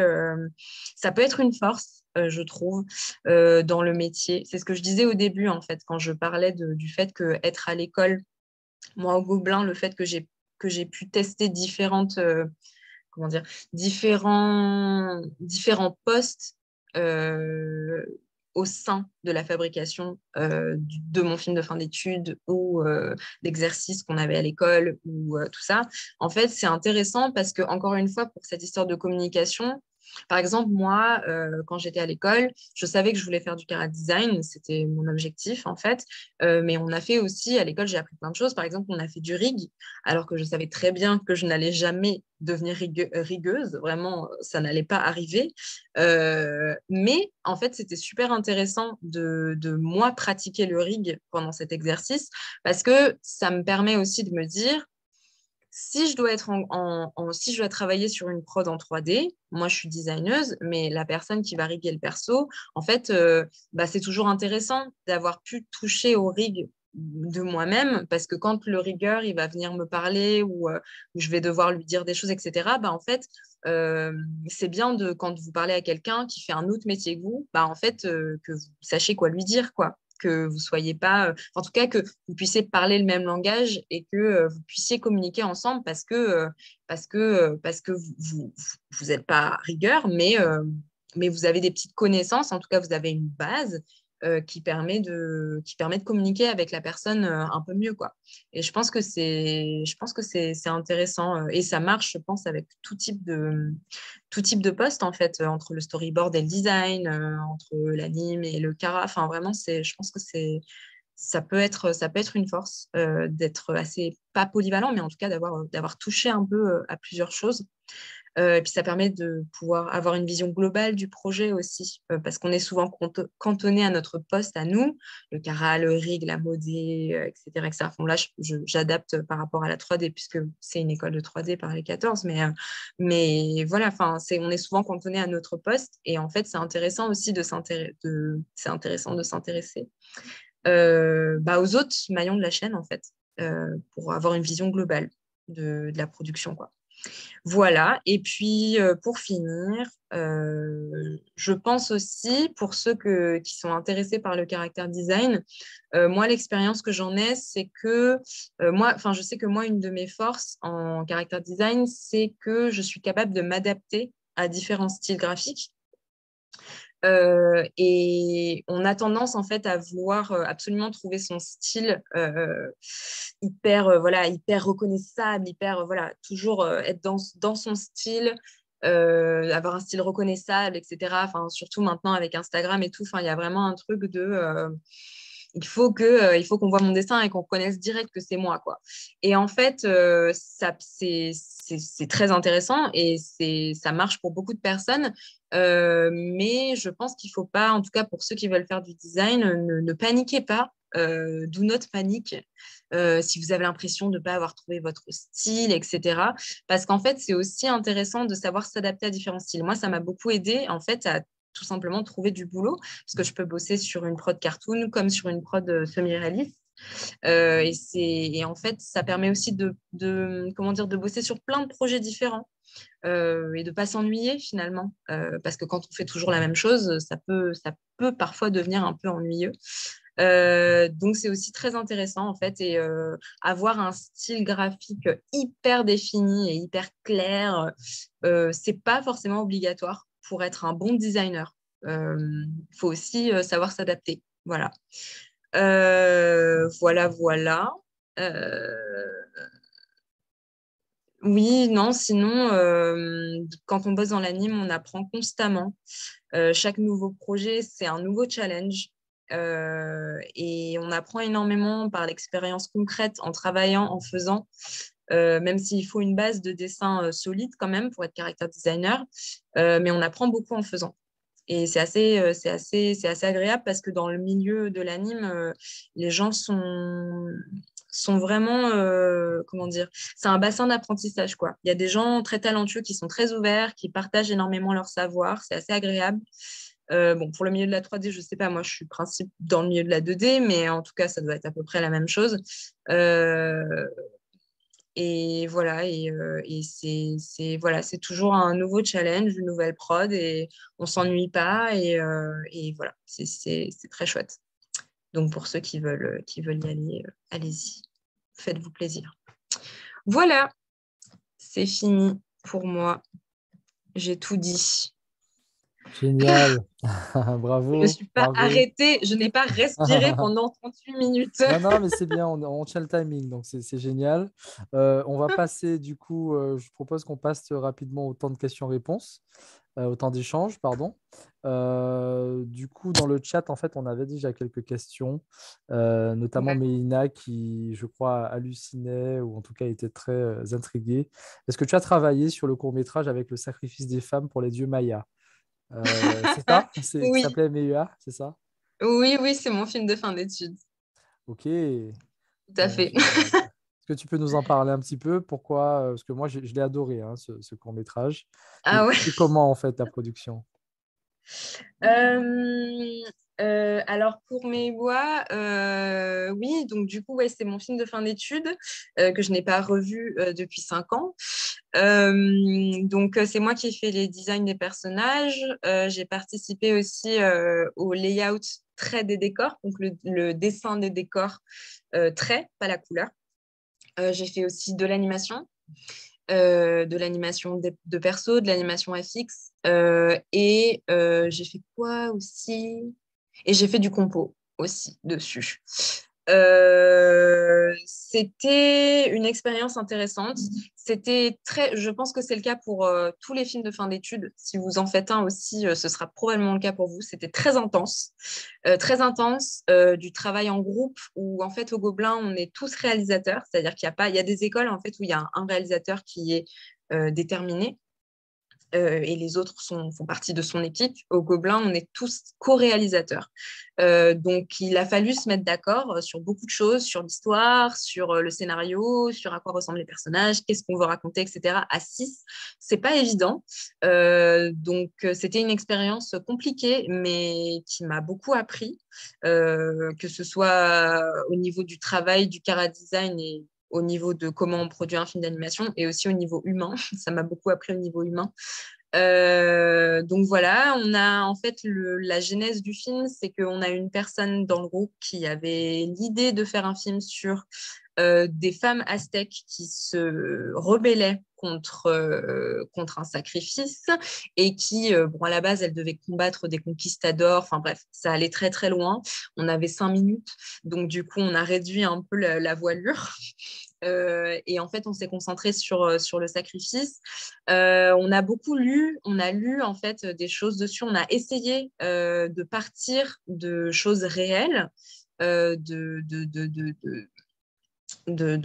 ça peut être une force, je trouve, dans le métier. C'est ce que je disais au début, en fait, quand je parlais du fait que être à l'école, moi au Gobelin, le fait que j'ai pu tester comment dire, différents postes euh, au sein de la fabrication de mon film de fin d'études ou d'exercices qu'on avait à l'école ou tout ça. En fait, c'est intéressant parce que, encore une fois, pour cette histoire de communication, par exemple, moi, quand j'étais à l'école, je savais que je voulais faire du chara design, c'était mon objectif en fait. Mais on a fait aussi, à l'école, j'ai appris plein de choses. Par exemple, on a fait du rig, alors que je savais très bien que je n'allais jamais devenir rigueuse. Vraiment, ça n'allait pas arriver. Mais en fait, c'était super intéressant de moi pratiquer le rig pendant cet exercice parce que ça me permet aussi de me dire si je dois être si je dois travailler sur une prod en 3D, moi je suis designeuse, mais la personne qui va riguer le perso, en fait, c'est toujours intéressant d'avoir pu toucher au rig de moi-même, parce que quand le rigueur il va venir me parler ou je vais devoir lui dire des choses, etc., en fait, c'est bien quand vous parlez à quelqu'un qui fait un autre métier que vous, en fait, que vous sachiez quoi lui dire, quoi, que vous soyez pas, en tout cas que vous puissiez parler le même langage et que vous puissiez communiquer ensemble parce que vous n'êtes pas rigueur, mais vous avez des petites connaissances, en tout cas vous avez une base qui permet de communiquer avec la personne un peu mieux, quoi. Et je pense que c'est intéressant et ça marche, je pense, avec tout type de poste, en fait, entre le storyboard et le design, entre l'anime et le chara. Enfin, vraiment, je pense que ça peut être une force d'être assez, pas polyvalent, mais en tout cas d'avoir touché un peu à plusieurs choses. Et puis ça permet de pouvoir avoir une vision globale du projet aussi, parce qu'on est souvent cantonné à notre poste, à nous, le chara, le rig, la modé, etc., etc. Bon, là, j'adapte par rapport à la 3D, puisque c'est une école de 3D par les 14, mais voilà, on est souvent cantonné à notre poste, et en fait, c'est intéressant aussi c'est intéressant de s'intéresser aux autres maillons de la chaîne, en fait, pour avoir une vision globale de la production, quoi. Voilà, et puis pour finir, je pense aussi pour ceux qui sont intéressés par le character design, moi l'expérience que j'en ai, c'est que je sais que moi, une de mes forces en character design, c'est que je suis capable de m'adapter à différents styles graphiques. Et on a tendance en fait à vouloir absolument trouver son style hyper hyper reconnaissable, hyper voilà, toujours être dans son style avoir un style reconnaissable, etc. Enfin, surtout maintenant avec Instagram et tout, enfin, il y a vraiment un truc de il faut qu'on voit mon dessin et qu'on reconnaisse direct que c'est moi, quoi. Et en fait, c'est très intéressant et ça marche pour beaucoup de personnes. Mais je pense qu'il ne faut pas, en tout cas pour ceux qui veulent faire du design, ne paniquez pas. Do not panique si vous avez l'impression de ne pas avoir trouvé votre style, etc. Parce qu'en fait, c'est aussi intéressant de savoir s'adapter à différents styles. Moi, ça m'a beaucoup aidé en fait à tout simplement trouver du boulot parce que je peux bosser sur une prod cartoon comme sur une prod semi-réaliste. Et en fait, ça permet aussi comment dire, de bosser sur plein de projets différents et de ne pas s'ennuyer finalement. Parce que quand on fait toujours la même chose, ça peut parfois devenir un peu ennuyeux. Donc, c'est aussi très intéressant en fait. Et avoir un style graphique hyper défini et hyper clair, c'est pas forcément obligatoire pour être un bon designer. Il faut aussi savoir s'adapter. Voilà. Voilà. Euh, oui, non, sinon, quand on bosse dans l'anime, on apprend constamment. Chaque nouveau projet, c'est un nouveau challenge. Et on apprend énormément par l'expérience concrète, en travaillant, en faisant, même s'il faut une base de dessin solide quand même pour être character designer. Mais on apprend beaucoup en faisant. Et c'est assez agréable parce que dans le milieu de l'anime, les gens sont vraiment, comment dire, c'est un bassin d'apprentissage, quoi. Il y a des gens très talentueux qui sont très ouverts, qui partagent énormément leur savoir. C'est assez agréable. Bon, pour le milieu de la 3D, je ne sais pas, moi je suis principe dans le milieu de la 2D, mais en tout cas, ça doit être à peu près la même chose. Et voilà, et voilà, c'est toujours un nouveau challenge, une nouvelle prod, et on ne s'ennuie pas, et voilà, c'est très chouette. Donc pour ceux qui veulent y aller, allez-y, faites-vous plaisir. Voilà, c'est fini pour moi, j'ai tout dit. Génial. Je ne me Bravo, suis pas bravo. arrêtée, je n'ai pas respiré pendant 38 minutes. Non, non, mais c'est bien, on tient le timing, donc c'est génial. On va passer, du coup, je propose qu'on passe rapidement au temps de questions-réponses, au temps d'échange, pardon. Du coup, dans le chat, en fait, on avait déjà quelques questions, notamment Ouais. Mélina qui, je crois, hallucinait ou en tout cas était très intriguée. Est-ce que tu as travaillé sur le court-métrage avec le sacrifice des femmes pour les dieux mayas? C'est ça? Qui Oui, s'appelait MEUA, c'est ça? oui, oui, c'est mon film de fin d'études, Ok. tout à fait. Génial. Est-ce que tu peux nous en parler un petit peu? Pourquoi? Parce que moi, je l'ai adoré, hein, ce court-métrage. Et Ah ouais. c'est comment, en fait, la production? Euh, alors pour mes voix, oui, donc du coup, ouais, c'est mon film de fin d'études que je n'ai pas revu depuis 5 ans. Donc c'est moi qui ai fait les designs des personnages. J'ai participé aussi au layout trait des décors, donc le dessin des décors trait, pas la couleur. J'ai fait aussi de l'animation de perso, de l'animation FX. Et j'ai fait quoi aussi? Et j'ai fait du compo aussi dessus. C'était une expérience intéressante. Je pense que c'est le cas pour tous les films de fin d'études. Si vous en faites un aussi, ce sera probablement le cas pour vous. C'était très intense, du travail en groupe où en fait au Gobelin on est tous réalisateurs, c'est-à-dire il y a des écoles en fait où il y a un réalisateur qui est déterminé et les autres font partie de son équipe. Au Gobelin, on est tous co-réalisateurs. Donc, il a fallu se mettre d'accord sur beaucoup de choses, sur l'histoire, sur le scénario, sur à quoi ressemblent les personnages, qu'est-ce qu'on veut raconter, etc. À 6, c'est pas évident. Donc, c'était une expérience compliquée, mais qui m'a beaucoup appris, que ce soit au niveau du travail, du chara design et au niveau de comment on produit un film d'animation et aussi au niveau humain. Ça m'a beaucoup appris au niveau humain. Donc voilà, on a en fait la genèse du film, c'est qu'on a une personne dans le groupe qui avait l'idée de faire un film sur des femmes aztèques qui se rebellaient contre un sacrifice et qui, bon, à la base, elles devaient combattre des conquistadors. Enfin bref, ça allait très très loin. On avait 5 minutes, donc du coup, on a réduit un peu la voilure. Et en fait, on s'est concentré sur le sacrifice. On a beaucoup lu, on a lu en fait des choses dessus. On a essayé de partir de choses réelles, de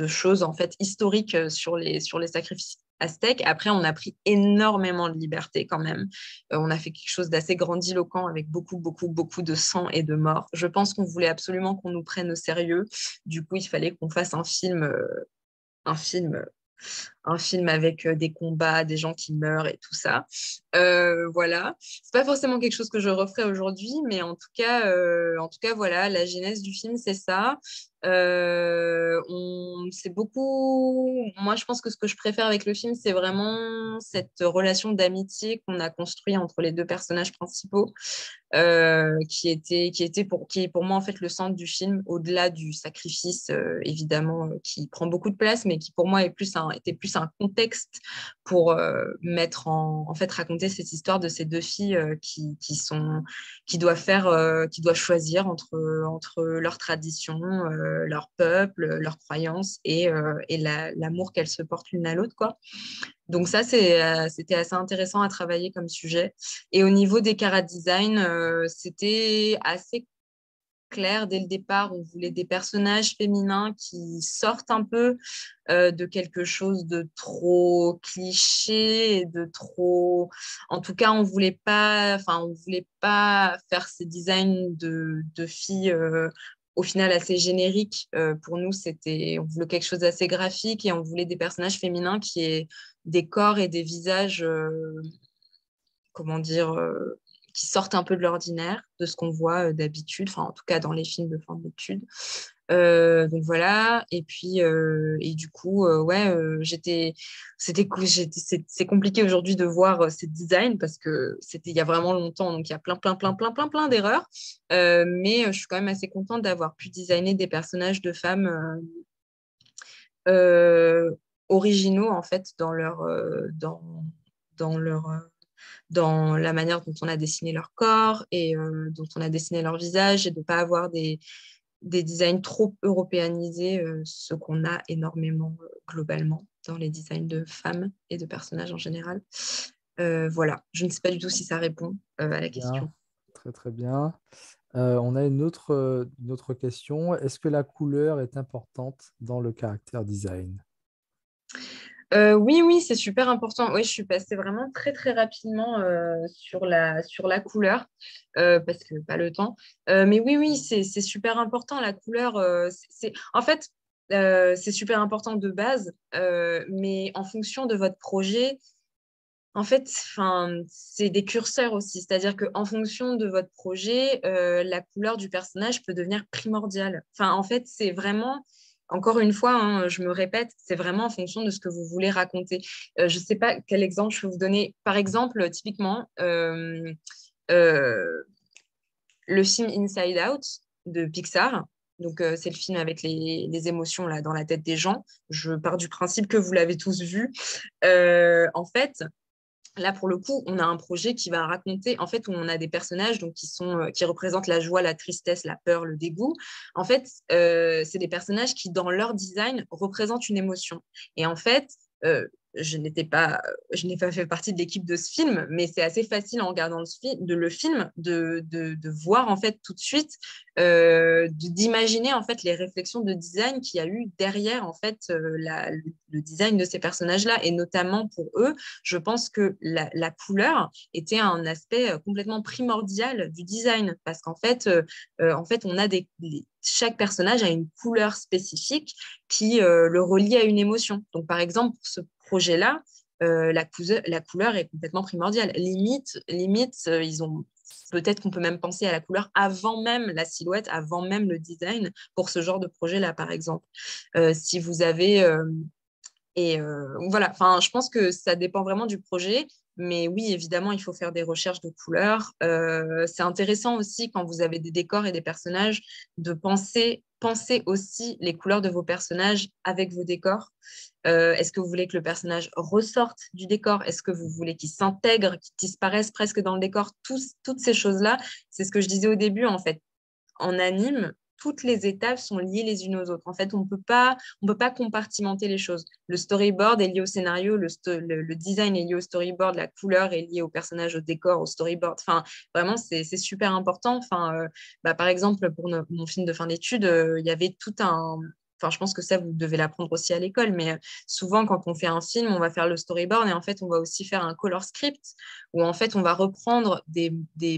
choses en fait historiques sur les sacrifices aztèques. Après, on a pris énormément de liberté quand même. On a fait quelque chose d'assez grandiloquent avec beaucoup, beaucoup, beaucoup de sang et de morts. Je pense qu'on voulait absolument qu'on nous prenne au sérieux. Du coup, il fallait qu'on fasse un film un film avec des combats, des gens qui meurent et tout ça. Voilà. C'est pas forcément quelque chose que je referais aujourd'hui, mais en tout cas, voilà, la genèse du film, c'est ça. C'est beaucoup. Moi, je pense que ce que je préfère avec le film, c'est vraiment cette relation d'amitié qu'on a construite entre les deux personnages principaux. Qui est pour moi en fait le centre du film, au-delà du sacrifice évidemment qui prend beaucoup de place, mais qui pour moi était plus un contexte pour en fait raconter cette histoire de ces deux filles qui doivent choisir entre leur tradition, leur peuple, leurs croyances et l'amour qu'elles se portent l'une à l'autre, quoi. Donc ça, c'était assez intéressant à travailler comme sujet. Et au niveau des chara design, c'était assez clair dès le départ. On voulait des personnages féminins qui sortent un peu de quelque chose de trop cliché et de trop... En tout cas, on voulait pas faire ces designs de filles au final assez génériques. Pour nous, on voulait quelque chose d'assez graphique et on voulait des personnages féminins qui aient des corps et des visages, comment dire, qui sortent un peu de l'ordinaire, de ce qu'on voit d'habitude, enfin en tout cas dans les films de fin d'études. Donc voilà, et puis et du coup, ouais, c'est compliqué aujourd'hui de voir ces designs parce que c'était il y a vraiment longtemps, donc il y a plein d'erreurs. Mais je suis quand même assez contente d'avoir pu designer des personnages de femmes euh, originaux en fait dans leur dans la manière dont on a dessiné leur corps et dont on a dessiné leur visage et de ne pas avoir des designs trop européanisés, ce qu'on a énormément globalement dans les designs de femmes et de personnages en général. Voilà, je ne sais pas du tout si ça répond à la question. Bien, très très bien. On a une autre question. Est-ce que la couleur est importante dans le caractère design? Oui, oui, c'est super important. Oui, je suis passée vraiment très, très rapidement sur la couleur parce que pas le temps. Mais oui, oui, c'est super important. La couleur, en fait, c'est super important de base, mais en fonction de votre projet, en fait, enfin, c'est des curseurs aussi. C'est-à-dire qu'en fonction de votre projet, la couleur du personnage peut devenir primordiale. Enfin, en fait, c'est vraiment, encore une fois, hein, je me répète, c'est vraiment en fonction de ce que vous voulez raconter. Je ne sais pas quel exemple je peux vous donner. Par exemple, typiquement, euh, le film Inside Out de Pixar. Donc, c'est le film avec les émotions là, dans la tête des gens. Je pars du principe que vous l'avez tous vu. En fait, là, pour le coup, on a un projet qui va raconter, en fait, où on a des personnages donc, qui représentent la joie, la tristesse, la peur, le dégoût. En fait, c'est des personnages qui, dans leur design, représentent une émotion. Et en fait, euh, je n'ai pas fait partie de l'équipe de ce film, mais c'est assez facile en regardant le film de voir en fait tout de suite, d'imaginer en fait les réflexions de design qu'il y a eu derrière en fait le design de ces personnages-là, et notamment pour eux je pense que la couleur était un aspect complètement primordial du design parce en fait, chaque personnage a une couleur spécifique qui le relie à une émotion. Donc, par exemple, pour ce projet-là, la couleur est complètement primordiale. Limite peut-être qu'on peut même penser à la couleur avant même la silhouette, avant même le design pour ce genre de projet-là, par exemple. Si vous avez voilà, enfin, je pense que ça dépend vraiment du projet. Mais oui, évidemment, il faut faire des recherches de couleurs. C'est intéressant aussi quand vous avez des décors et des personnages de penser aussi les couleurs de vos personnages avec vos décors. Est-ce que vous voulez que le personnage ressorte du décor? Est-ce que vous voulez qu'il s'intègre, qu'il disparaisse presque dans le décor? Toutes ces choses-là, c'est ce que je disais au début, en fait. En anime, toutes les étapes sont liées les unes aux autres. En fait, on peut pas compartimenter les choses. Le storyboard est lié au scénario, le design est lié au storyboard, la couleur est liée au personnage, au décor, au storyboard. Enfin, vraiment, c'est super important. Enfin, par exemple, pour mon film de fin d'études, il y avait tout un... Enfin, je pense que ça, vous devez l'apprendre aussi à l'école, mais souvent, quand on fait un film, on va faire le storyboard et en fait, on va aussi faire un color script où en fait, on va reprendre des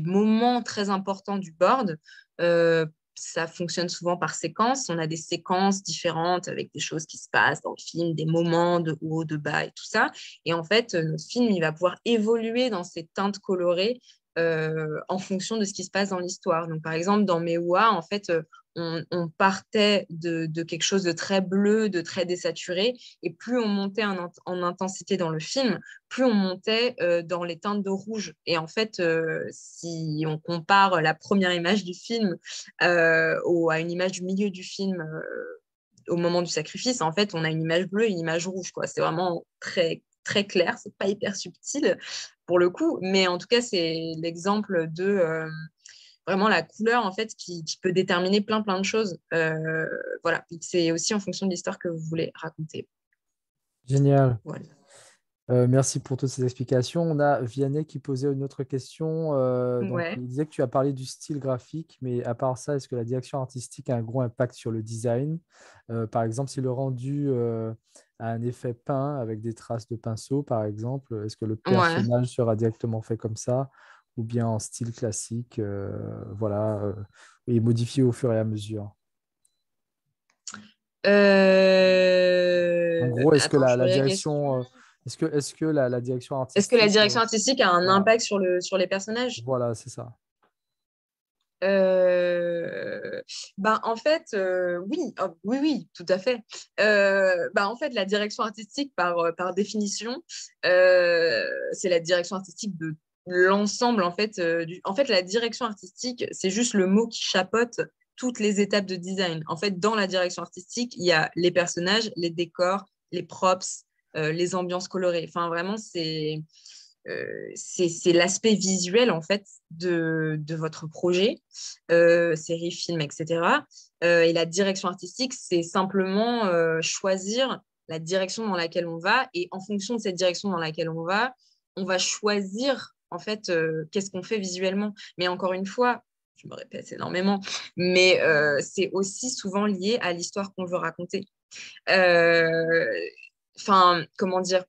moments très importants du board. Ça fonctionne souvent par séquences. On a des séquences différentes avec des choses qui se passent dans le film, des moments de haut, de bas et tout ça. Et en fait, notre film, il va pouvoir évoluer dans ces teintes colorées en fonction de ce qui se passe dans l'histoire. Donc, par exemple, dans Mewa, en fait, on partait de quelque chose de très bleu, de très désaturé, et plus on montait en intensité dans le film, plus on montait dans les teintes de rouge. Et en fait, si on compare la première image du film à une image du milieu du film au moment du sacrifice, en fait, on a une image bleue et une image rouge, quoi. C'est vraiment très, très clair, c'est pas hyper subtil pour le coup, mais en tout cas, c'est l'exemple de vraiment la couleur en fait qui peut déterminer plein de choses. Voilà, c'est aussi en fonction de l'histoire que vous voulez raconter. Génial. Voilà. Merci pour toutes ces explications. On a Vianney qui posait une autre question. Donc, Ouais. il disait que tu as parlé du style graphique, mais à part ça, est-ce que la direction artistique a un gros impact sur le design? Par exemple, si le rendu a un effet peint avec des traces de pinceau, par exemple, est-ce que le Ouais. personnage sera directement fait comme ça ou bien en style classique, voilà, et modifié au fur et à mesure? En gros, est-ce que Attends, je la relis la question. direction, est-ce que la direction Est-ce que la artistique, direction artistique a un voilà. impact sur les personnages? Voilà, c'est ça. En fait, oui, oui, oui, tout à fait. En fait, la direction artistique, par définition, c'est la direction artistique de l'ensemble. En fait, en fait, la direction artistique, c'est juste le mot qui chapeaute toutes les étapes de design. En fait, dans la direction artistique, il y a les personnages, les décors, les props, les ambiances colorées. Enfin, vraiment, c'est l'aspect visuel en fait de votre projet, série, film, etc. Et la direction artistique, c'est simplement choisir la direction dans laquelle on va. Et en fonction de cette direction dans laquelle on va choisir en fait qu'est-ce qu'on fait visuellement. Mais encore une fois, je me répète énormément, mais c'est aussi souvent lié à l'histoire qu'on veut raconter. Enfin, comment dire,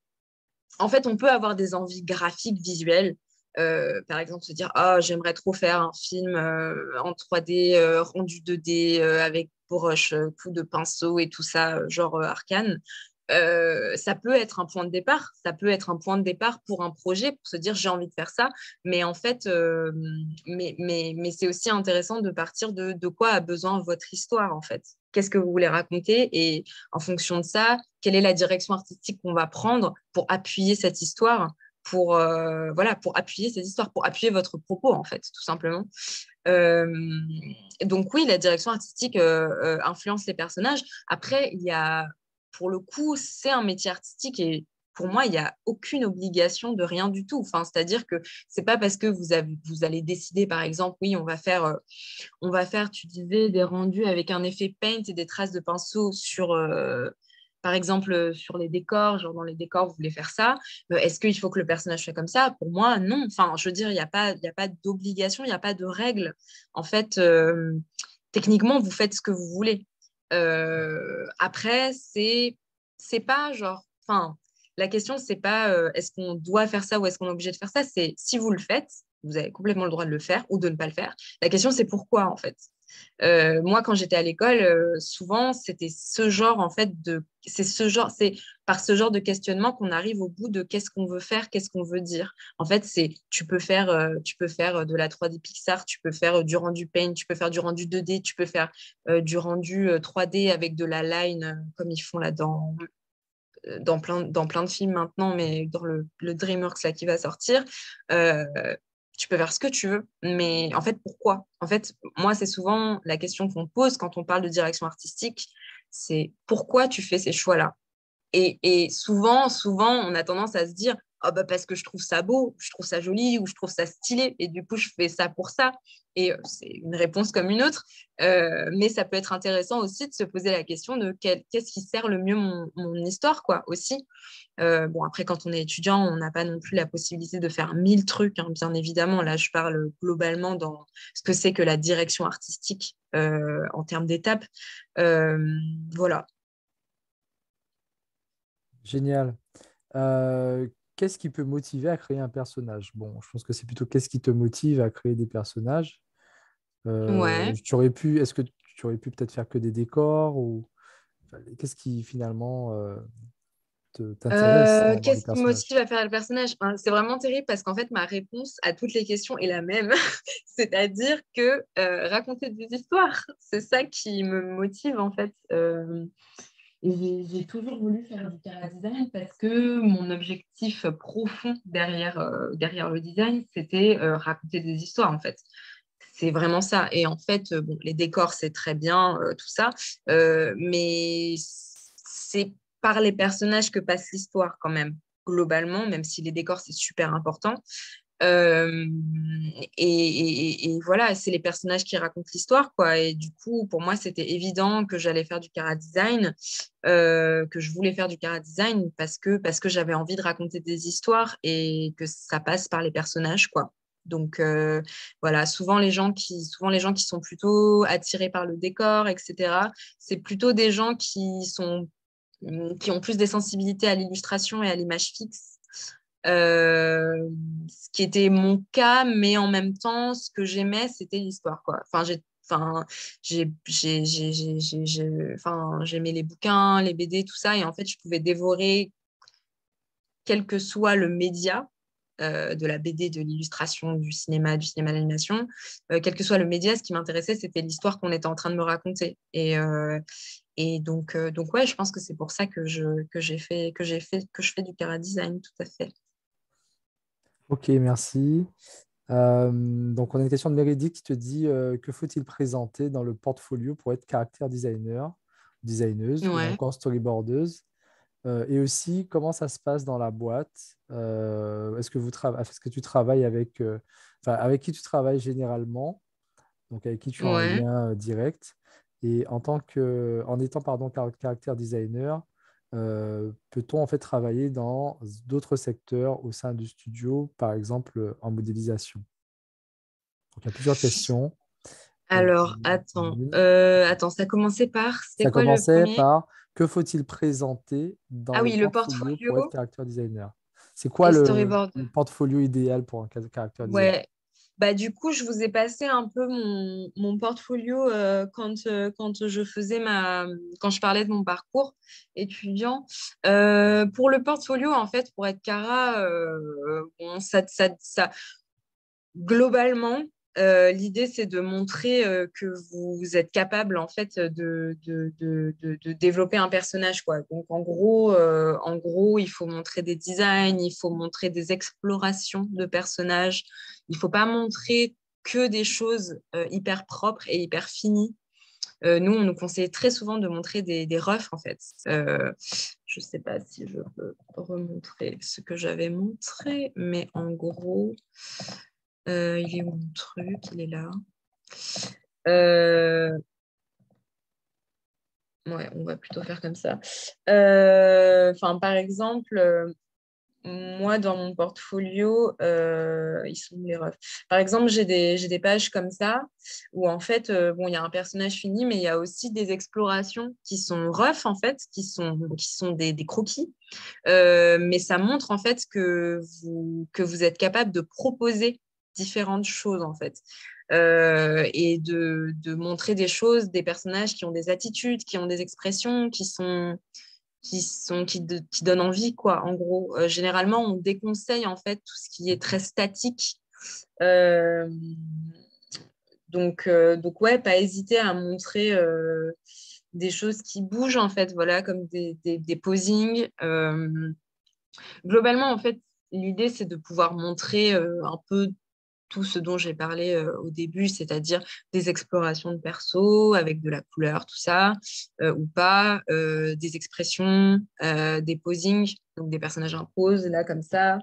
en fait, on peut avoir des envies graphiques, visuelles. Par exemple, se dire, ah, j'aimerais trop faire un film en 3D, rendu 2D, avec brush, coup de pinceau et tout ça, genre Arcane. Ça peut être un point de départ. Ça peut être un point de départ pour un projet, pour se dire, j'ai envie de faire ça. Mais en fait, mais c'est aussi intéressant de partir de quoi a besoin votre histoire, en fait. Qu'est-ce que vous voulez raconter? Et en fonction de ça, quelle est la direction artistique qu'on va prendre pour appuyer cette histoire, voilà, pour appuyer cette histoire, pour appuyer votre propos, en fait, tout simplement. Euh, donc oui, la direction artistique influence les personnages. Après, il y a, pour le coup, c'est un métier artistique et pour moi, il n'y a aucune obligation de rien du tout. Enfin, c'est-à-dire que c'est pas parce que vous allez décider, par exemple, oui, on va faire, tu disais, des rendus avec un effet paint et des traces de pinceau sur, par exemple, sur les décors, genre dans les décors, vous voulez faire ça. Est-ce qu'il faut que le personnage soit comme ça? Pour moi, non. Enfin, je veux dire, il y a pas d'obligation, il n'y a pas de règle. En fait, techniquement, vous faites ce que vous voulez. Après, c'est pas genre, enfin, la question, c'est pas est-ce qu'on doit faire ça ou est-ce qu'on est obligé de faire ça, c'est si vous le faites, vous avez complètement le droit de le faire ou de ne pas le faire. La question, c'est pourquoi, en fait. Moi, quand j'étais à l'école, souvent, c'était ce genre, en fait, c'est par ce genre de questionnement qu'on arrive au bout de qu'est-ce qu'on veut faire, qu'est-ce qu'on veut dire. En fait, tu peux faire de la 3D Pixar, tu peux faire du rendu Paint, tu peux faire du rendu 2D, tu peux faire du rendu 3D avec de la line, comme ils font là dans plein de films maintenant, mais dans le DreamWorks là, qui va sortir. Euh, tu peux faire ce que tu veux, mais en fait, pourquoi? En fait, moi, c'est souvent la question qu'on pose quand on parle de direction artistique, c'est pourquoi tu fais ces choix-là? Et souvent, on a tendance à se dire, Ah bah parce que je trouve ça beau, je trouve ça joli ou je trouve ça stylé et du coup je fais ça pour ça. Et c'est une réponse comme une autre. Mais ça peut être intéressant aussi de se poser la question de qu'est-ce qui sert le mieux mon histoire, quoi, aussi. Bon, après, quand on est étudiant, on n'a pas non plus la possibilité de faire 1000 trucs, hein, bien évidemment. Là, je parle globalement dans ce que c'est que la direction artistique en termes d'étapes. Voilà. Génial. Euh, Qu'est-ce qui peut motiver à créer un personnage? Bon, je pense que c'est plutôt qu'est-ce qui te motive à créer des personnages. Ouais. Est-ce que tu aurais pu peut-être faire que des décors ou enfin, qu'est-ce qui finalement t'intéresse dans les Qu'est-ce qui me personnages? motive à faire le personnage? Hein, c'est vraiment terrible parce qu'en fait, ma réponse à toutes les questions est la même. C'est-à-dire que raconter des histoires, c'est ça qui me motive en fait. Et j'ai toujours voulu faire du chara design parce que mon objectif profond derrière le design, c'était raconter des histoires en fait. C'est vraiment ça. Et en fait, bon, les décors, c'est très bien, tout ça, mais c'est par les personnages que passe l'histoire quand même, globalement, même si les décors, c'est super important. Euh, et voilà, c'est les personnages qui racontent l'histoire, quoi. Et du coup, pour moi, c'était évident que j'allais faire du chara design, que je voulais faire du chara design parce que j'avais envie de raconter des histoires et que ça passe par les personnages, quoi. Donc voilà, souvent les gens qui sont plutôt attirés par le décor, etc., c'est plutôt des gens qui ont plus des sensibilités à l'illustration et à l'image fixe, ce qui était mon cas, mais en même temps, ce que j'aimais, c'était l'histoire, quoi. J'aimais les bouquins, les BD, tout ça, et en fait, je pouvais dévorer quel que soit le média, de la BD, de l'illustration, du cinéma d'animation, quel que soit le média, ce qui m'intéressait, c'était l'histoire qu'on était en train de me raconter. Donc ouais, je pense que c'est pour ça que je fais du chara design, tout à fait. Ok, merci. Donc, on a une question de Meredith qui te dit que faut-il présenter dans le portfolio pour être caractère designer, designeuse ou Ouais. encore storyboardeuse? Et aussi, comment ça se passe dans la boîte? Est-ce que tu travailles enfin, avec qui tu travailles généralement? Donc, avec qui tu es en Ouais. lien direct? Et en étant pardon, caractère designer, peut-on en fait travailler dans d'autres secteurs au sein du studio, par exemple en modélisation? Donc, il y a plusieurs questions. Euh, Alors, attends. oui. Attends, ça commençait par, c'était Ça quoi le commençait premier? par que faut-il présenter dans Ah le oui, le portfolio pour être portfolio character designer? C'est quoi et le storyboard. portfolio idéal pour un character designer? Ouais. Bah, du coup, je vous ai passé un peu mon portfolio quand je faisais quand je parlais de mon parcours étudiant. Pour le portfolio, en fait, pour être Cara, bon, globalement, l'idée, c'est de montrer que vous êtes capable en fait de développer un personnage, quoi. Donc, en gros, il faut montrer des designs, il faut montrer des explorations de personnages. Il ne faut pas montrer que des choses hyper propres et hyper finies. Nous, on nous conseille très souvent de montrer des refs, en fait. Je ne sais pas si je peux remontrer ce que j'avais montré, mais en gros, il est où mon truc? Il est là. Euh, ouais, on va plutôt faire comme ça. Enfin, par exemple, moi, dans mon portfolio, ils sont où les refs? Par exemple, j'ai des pages comme ça où en fait, bon, il y a un personnage fini, mais il y a aussi des explorations qui sont refs en fait, qui sont des croquis. Mais ça montre en fait que vous êtes capable de proposer différentes choses en fait. Et de montrer des choses, des personnages qui ont des attitudes, qui ont des expressions, qui donnent envie, quoi, en gros. Généralement, on déconseille en fait tout ce qui est très statique. Euh, donc ouais, pas hésiter à montrer des choses qui bougent en fait, voilà, comme des posings. Globalement, en fait, l'idée, c'est de pouvoir montrer un peu tout ce dont j'ai parlé au début, c'est-à-dire des explorations de perso avec de la couleur, tout ça, ou pas, des expressions, des posings, donc des personnages en pose, là, comme ça.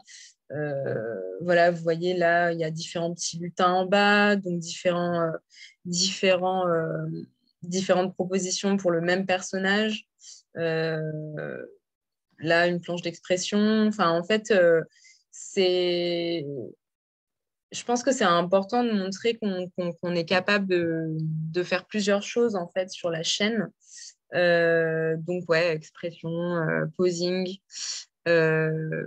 Voilà, vous voyez, là, il y a différents petits lutins en bas, donc différents, différentes propositions pour le même personnage. Euh, Là, une planche d'expression. Enfin, en fait, c'est je pense que c'est important de montrer qu'on est capable de faire plusieurs choses en fait sur la chaîne. Donc ouais, expression, posing. Euh,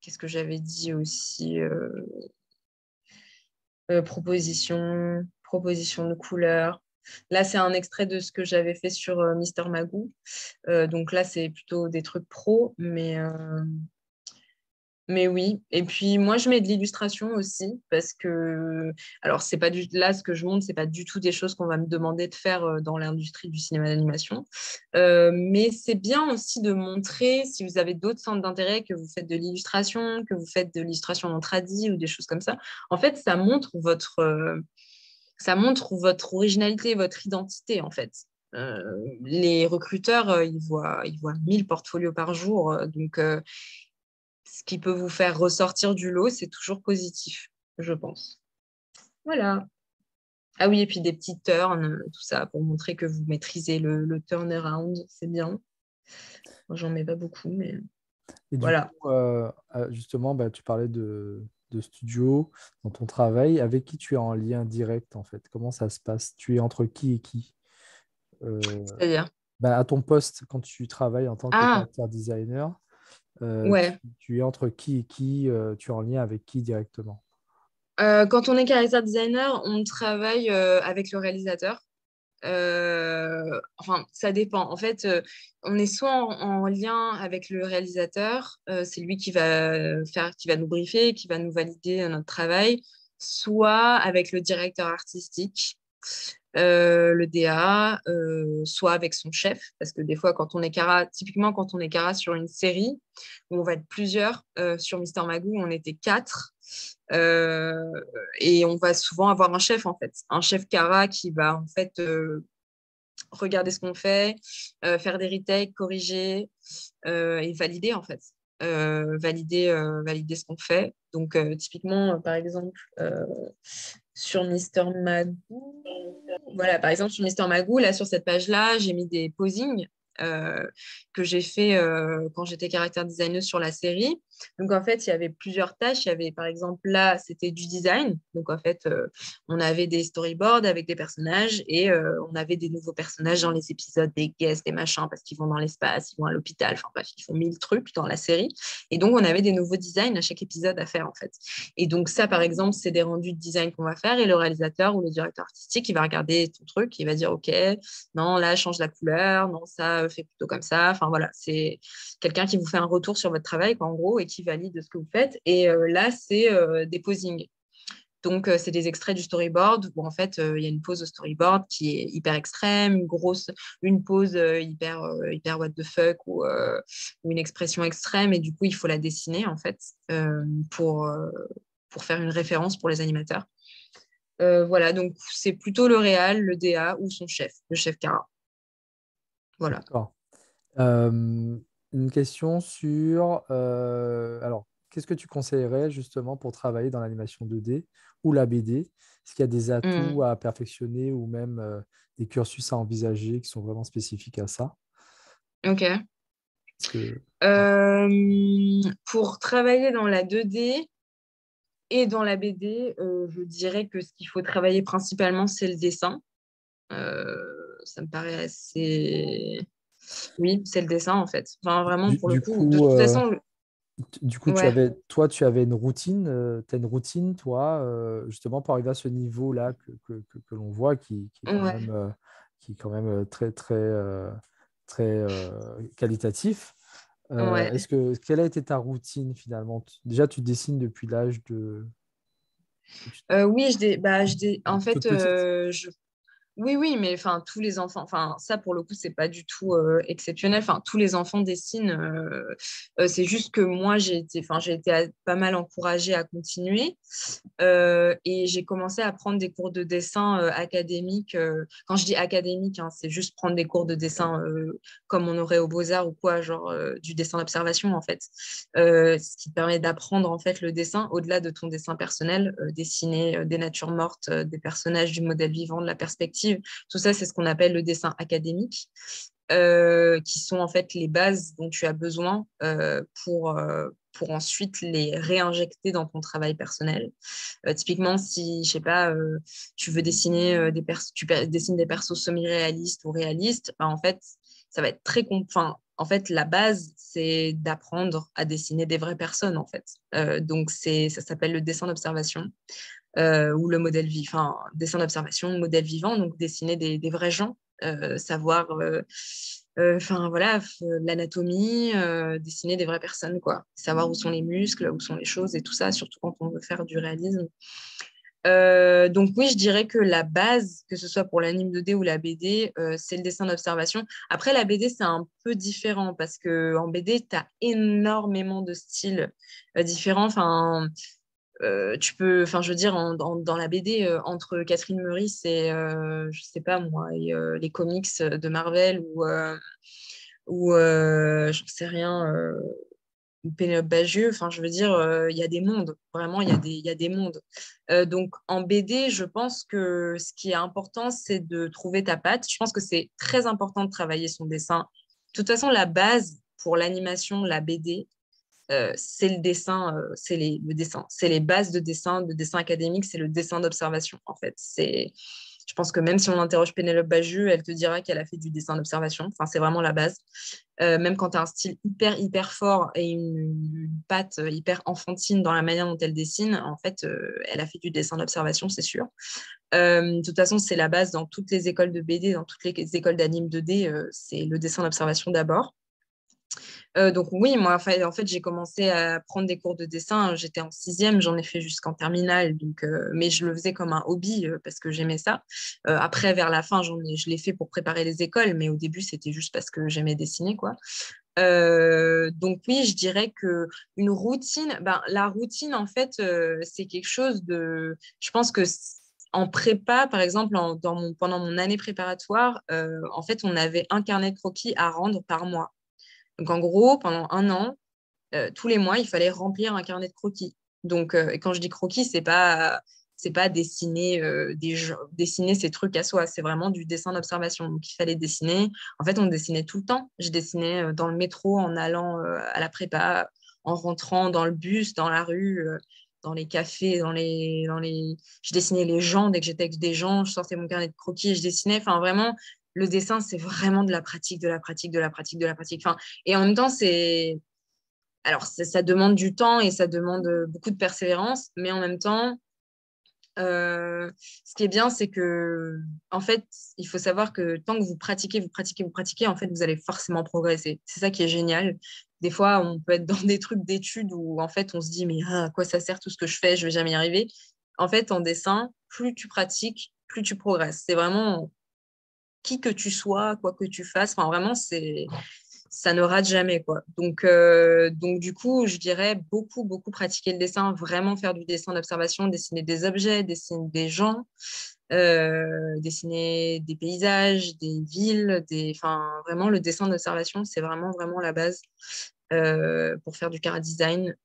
Qu'est-ce que j'avais dit aussi? Proposition de couleurs. Là, c'est un extrait de ce que j'avais fait sur Mister Magoo. Donc là, c'est plutôt des trucs pro, mais oui, et puis moi je mets de l'illustration aussi parce que, alors c'est pas du là ce que je montre, c'est pas du tout des choses qu'on va me demander de faire dans l'industrie du cinéma d'animation. Mais c'est bien aussi de montrer si vous avez d'autres centres d'intérêt, que vous faites de l'illustration, que vous faites de l'illustration en tradi ou des choses comme ça. En fait, ça montre votre originalité, votre identité en fait. Euh, les recruteurs, ils voient 1000 portfolios par jour, donc ce qui peut vous faire ressortir du lot, c'est toujours positif, je pense. Voilà. Ah oui, et puis des petits turns, tout ça, pour montrer que vous maîtrisez le turnaround, c'est bien. Moi, j'en mets pas beaucoup, mais Et du voilà. coup, justement, bah, tu parlais de studio dans ton travail. Avec qui tu es en lien direct, en fait? Comment ça se passe? Tu es entre qui et qui? Euh, C'est-à-dire, Bah, à ton poste, quand tu travailles en tant que ah, character designer, ouais. tu es entre qui et qui? Tu es en lien avec qui directement? Quand on est character designer, on travaille avec le réalisateur. Enfin, ça dépend. En fait, on est soit en lien avec le réalisateur, c'est lui qui va nous briefer, qui va nous valider notre travail, soit avec le directeur artistique, le DA, soit avec son chef, parce que des fois, typiquement quand on est cara sur une série où on va être plusieurs, sur Mister Magoo, on était quatre. Euh, et on va souvent avoir un chef en fait, un chef Cara qui va en fait regarder ce qu'on fait, faire des retakes, corriger et valider en fait. Valider ce qu'on fait. Donc typiquement, par exemple, sur Mister Magoo, voilà, par exemple sur Mister Magoo, là sur cette page-là, j'ai mis des posings euh, que j'ai fait quand j'étais character designer sur la série. Donc en fait, il y avait plusieurs tâches. Il y avait par exemple là, c'était du design. Donc en fait, on avait des storyboards avec des personnages et on avait des nouveaux personnages dans les épisodes, des guests, des machins, parce qu'ils vont dans l'espace, ils vont à l'hôpital, enfin bref, ils font 1000 trucs dans la série. Et donc on avait des nouveaux designs à chaque épisode à faire en fait. Et donc ça, par exemple, c'est des rendus de design qu'on va faire et le réalisateur ou le directeur artistique, il va regarder ton truc, il va dire, OK, non, là, change la couleur, non, ça, fait plutôt comme ça. Enfin, voilà, c'est quelqu'un qui vous fait un retour sur votre travail, quoi, en gros, et qui valide ce que vous faites. Et là, c'est des posings. Donc, c'est des extraits du storyboard où, en fait, il y a une pose au storyboard qui est hyper extrême, une pose hyper what the fuck ou une expression extrême. Et du coup, il faut la dessiner, en fait, pour faire une référence pour les animateurs. Voilà, donc c'est plutôt le réal, le DA ou son chef, le chef Cara. Voilà. D'accord. Une question sur, alors, qu'est-ce que tu conseillerais justement pour travailler dans l'animation 2D ou la BD? Est-ce qu'il y a des atouts Hmm. à perfectionner ou même des cursus à envisager qui sont vraiment spécifiques à ça? Ok. Est-ce que... Pour travailler dans la 2D et dans la BD, je dirais que ce qu'il faut travailler principalement, c'est le dessin. Euh, Ça me paraît assez... Oui, c'est le dessin en fait. Enfin, vraiment, Du, pour le du coup, de coup, toute façon, du coup, ouais, tu avais une routine, tu as une routine, toi, justement, pour arriver à ce niveau-là que l'on voit, ouais, qui est quand même très, très, très qualitatif. ouais. Quelle a été ta routine finalement? Déjà, tu dessines depuis l'âge de... Oui, en depuis fait, toute petite? Oui, oui, mais enfin, tous les enfants, enfin, ça pour le coup, c'est pas du tout exceptionnel. Enfin, tous les enfants dessinent. C'est juste que moi, j'ai été pas mal encouragée à continuer. Et j'ai commencé à prendre des cours de dessin académiques. Quand je dis académique, hein, c'est juste prendre des cours de dessin comme on aurait aux Beaux-Arts ou quoi, genre du dessin d'observation en fait. Ce qui te permet d'apprendre en fait le dessin au-delà de ton dessin personnel, dessiner des natures mortes, des personnages, du modèle vivant, de la perspective. Tout ça, c'est ce qu'on appelle le dessin académique. Qui sont en fait les bases dont tu as besoin pour ensuite les réinjecter dans ton travail personnel. Typiquement, si, je sais pas, tu veux dessiner dessines des persos semi-réalistes ou réalistes, bah, en fait, ça va être enfin, en fait, la base, c'est d'apprendre à dessiner des vraies personnes, en fait. Donc, ça s'appelle le dessin d'observation ou le modèle vivant, enfin, dessin d'observation, modèle vivant, donc dessiner des vrais gens, savoir, enfin voilà, l'anatomie, dessiner des vraies personnes, quoi. Savoir où sont les muscles, où sont les choses et tout ça, surtout quand on veut faire du réalisme. Donc oui, je dirais que la base, que ce soit pour l'anime 2D ou la BD, c'est le dessin d'observation. Après, la BD, c'est un peu différent parce qu'en BD, tu as énormément de styles différents. Enfin, tu peux, enfin, je veux dire, dans la BD, entre Catherine Meurice et, je sais pas moi, et, les comics de Marvel ou j'en sais rien, Pénélope Bagieux, enfin, je veux dire, il y a des mondes, vraiment, il y a des mondes. Donc, en BD, je pense que ce qui est important, c'est de trouver ta patte. Je pense que c'est très important de travailler son dessin. De toute façon, la base pour l'animation, la BD, c'est le dessin, le dessin, c'est les bases de dessin académique, c'est le dessin d'observation, en fait. Je pense que même si on interroge Pénélope Bagieux, elle te dira qu'elle a fait du dessin d'observation. Enfin, c'est vraiment la base. Même quand tu as un style hyper, hyper fort et une patte hyper enfantine dans la manière dont elle dessine, en fait, elle a fait du dessin d'observation, c'est sûr. De toute façon, c'est la base dans toutes les écoles de BD, dans toutes les écoles d'anime 2D, c'est le dessin d'observation d'abord. Donc oui, moi, en fait, j'ai commencé à prendre des cours de dessin. J'étais en sixième, j'en ai fait jusqu'en terminale, donc, mais je le faisais comme un hobby parce que j'aimais ça. Après, vers la fin, je l'ai fait pour préparer les écoles, mais au début, c'était juste parce que j'aimais dessiner, quoi. Donc oui, je dirais que une routine, ben, la routine, en fait, c'est quelque chose de... Je pense que en prépa, par exemple, pendant mon année préparatoire, en fait, on avait un carnet de croquis à rendre par mois. Donc, en gros, pendant un an, tous les mois, il fallait remplir un carnet de croquis. Donc, quand je dis croquis, c'est pas dessiner, dessiner ces trucs à soi, c'est vraiment du dessin d'observation. Donc, il fallait dessiner. En fait, on dessinait tout le temps. Je dessinais dans le métro, en allant à la prépa, en rentrant dans le bus, dans la rue, dans les cafés, Je dessinais les gens. Dès que j'étais avec des gens, je sortais mon carnet de croquis et je dessinais. Enfin, vraiment, le dessin, c'est vraiment de la pratique, de la pratique, de la pratique, de la pratique. Enfin, et en même temps, ça demande du temps et ça demande beaucoup de persévérance, mais en même temps, ce qui est bien, c'est que, en fait, il faut savoir que tant que vous pratiquez, vous pratiquez, vous pratiquez, en fait, vous allez forcément progresser. C'est ça qui est génial. Des fois, on peut être dans des trucs d'études où, en fait, on se dit, mais à quoi ça sert tout ce que je fais? Je vais jamais y arriver. En fait, en dessin, plus tu pratiques, plus tu progresses. C'est vraiment qui que tu sois, quoi que tu fasses. Enfin, vraiment, ça ne rate jamais, quoi. Donc, du coup, je dirais beaucoup, beaucoup pratiquer le dessin, vraiment faire du dessin d'observation, dessiner des objets, dessiner des gens, dessiner des paysages, des villes, enfin, vraiment, le dessin d'observation, c'est vraiment, vraiment la base pour faire du chara design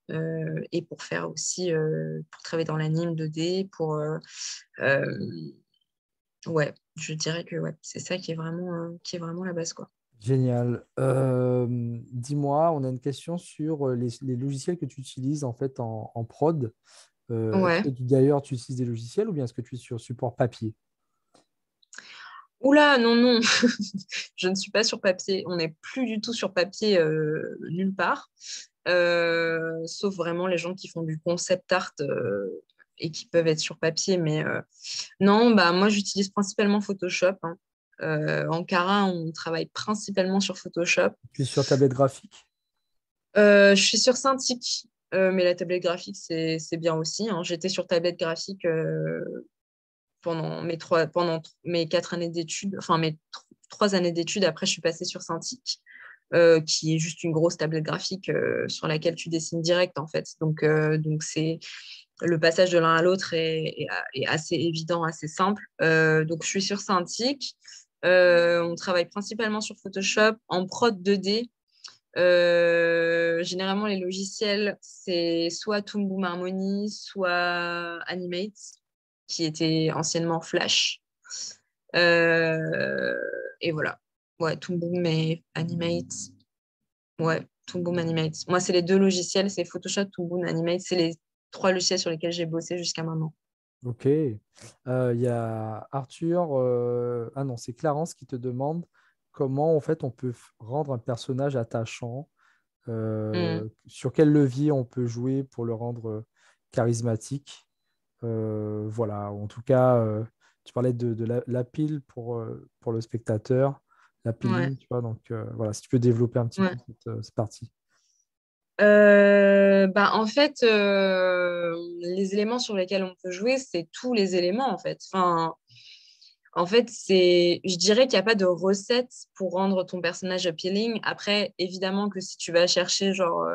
et pour faire aussi, pour travailler dans l'anime 2D, euh, ouais, je dirais que ouais, c'est ça qui est vraiment la base, quoi. Génial. Dis-moi, on a une question sur les logiciels que tu utilises en fait en prod. Est-ce Ouais. que d'ailleurs tu utilises des logiciels ou bien est-ce que tu es sur support papier? Oula, non, non, je ne suis pas sur papier. On n'est plus du tout sur papier nulle part, sauf vraiment les gens qui font du concept art et qui peuvent être sur papier. Mais non, bah, moi, j'utilise principalement Photoshop, hein. En Cara, on travaille principalement sur Photoshop. Tu es sur tablette graphique? Je suis sur Cintiq, mais la tablette graphique, c'est bien aussi, hein. J'étais sur tablette graphique pendant mes 4 années d'études, enfin mes 3 années d'études. Après, je suis passée sur Cintiq, qui est juste une grosse tablette graphique sur laquelle tu dessines direct, en fait. Donc c'est le passage de l'un à l'autre est assez évident, assez simple. Donc, je suis sur Cintiq. On travaille principalement sur Photoshop en prod 2D. Généralement, les logiciels, c'est soit Toon Boom Harmony, soit Animate, qui était anciennement Flash. Euh, et voilà. Ouais, Toon Boom et Animate. Ouais, Toon Boom Animate. Moi, c'est les 2 logiciels, c'est Photoshop, Toon Boom, Animate. C'est les 3 logiciels sur lesquels j'ai bossé jusqu'à maintenant. Ok. Il y a Arthur, ah non, c'est Clarence qui te demande comment en fait on peut rendre un personnage attachant, Hmm. sur quel levier on peut jouer pour le rendre charismatique. Voilà, en tout cas, tu parlais de l'appeal pour le spectateur, Ouais, l'appealing, tu vois, donc voilà, si tu peux développer un petit peu ouais. cette partie. Bah, en fait, les éléments sur lesquels on peut jouer, c'est tous les éléments, en fait. Enfin, en fait, je dirais qu'il n'y a pas de recette pour rendre ton personnage appealing. Après, évidemment que si tu vas chercher, genre,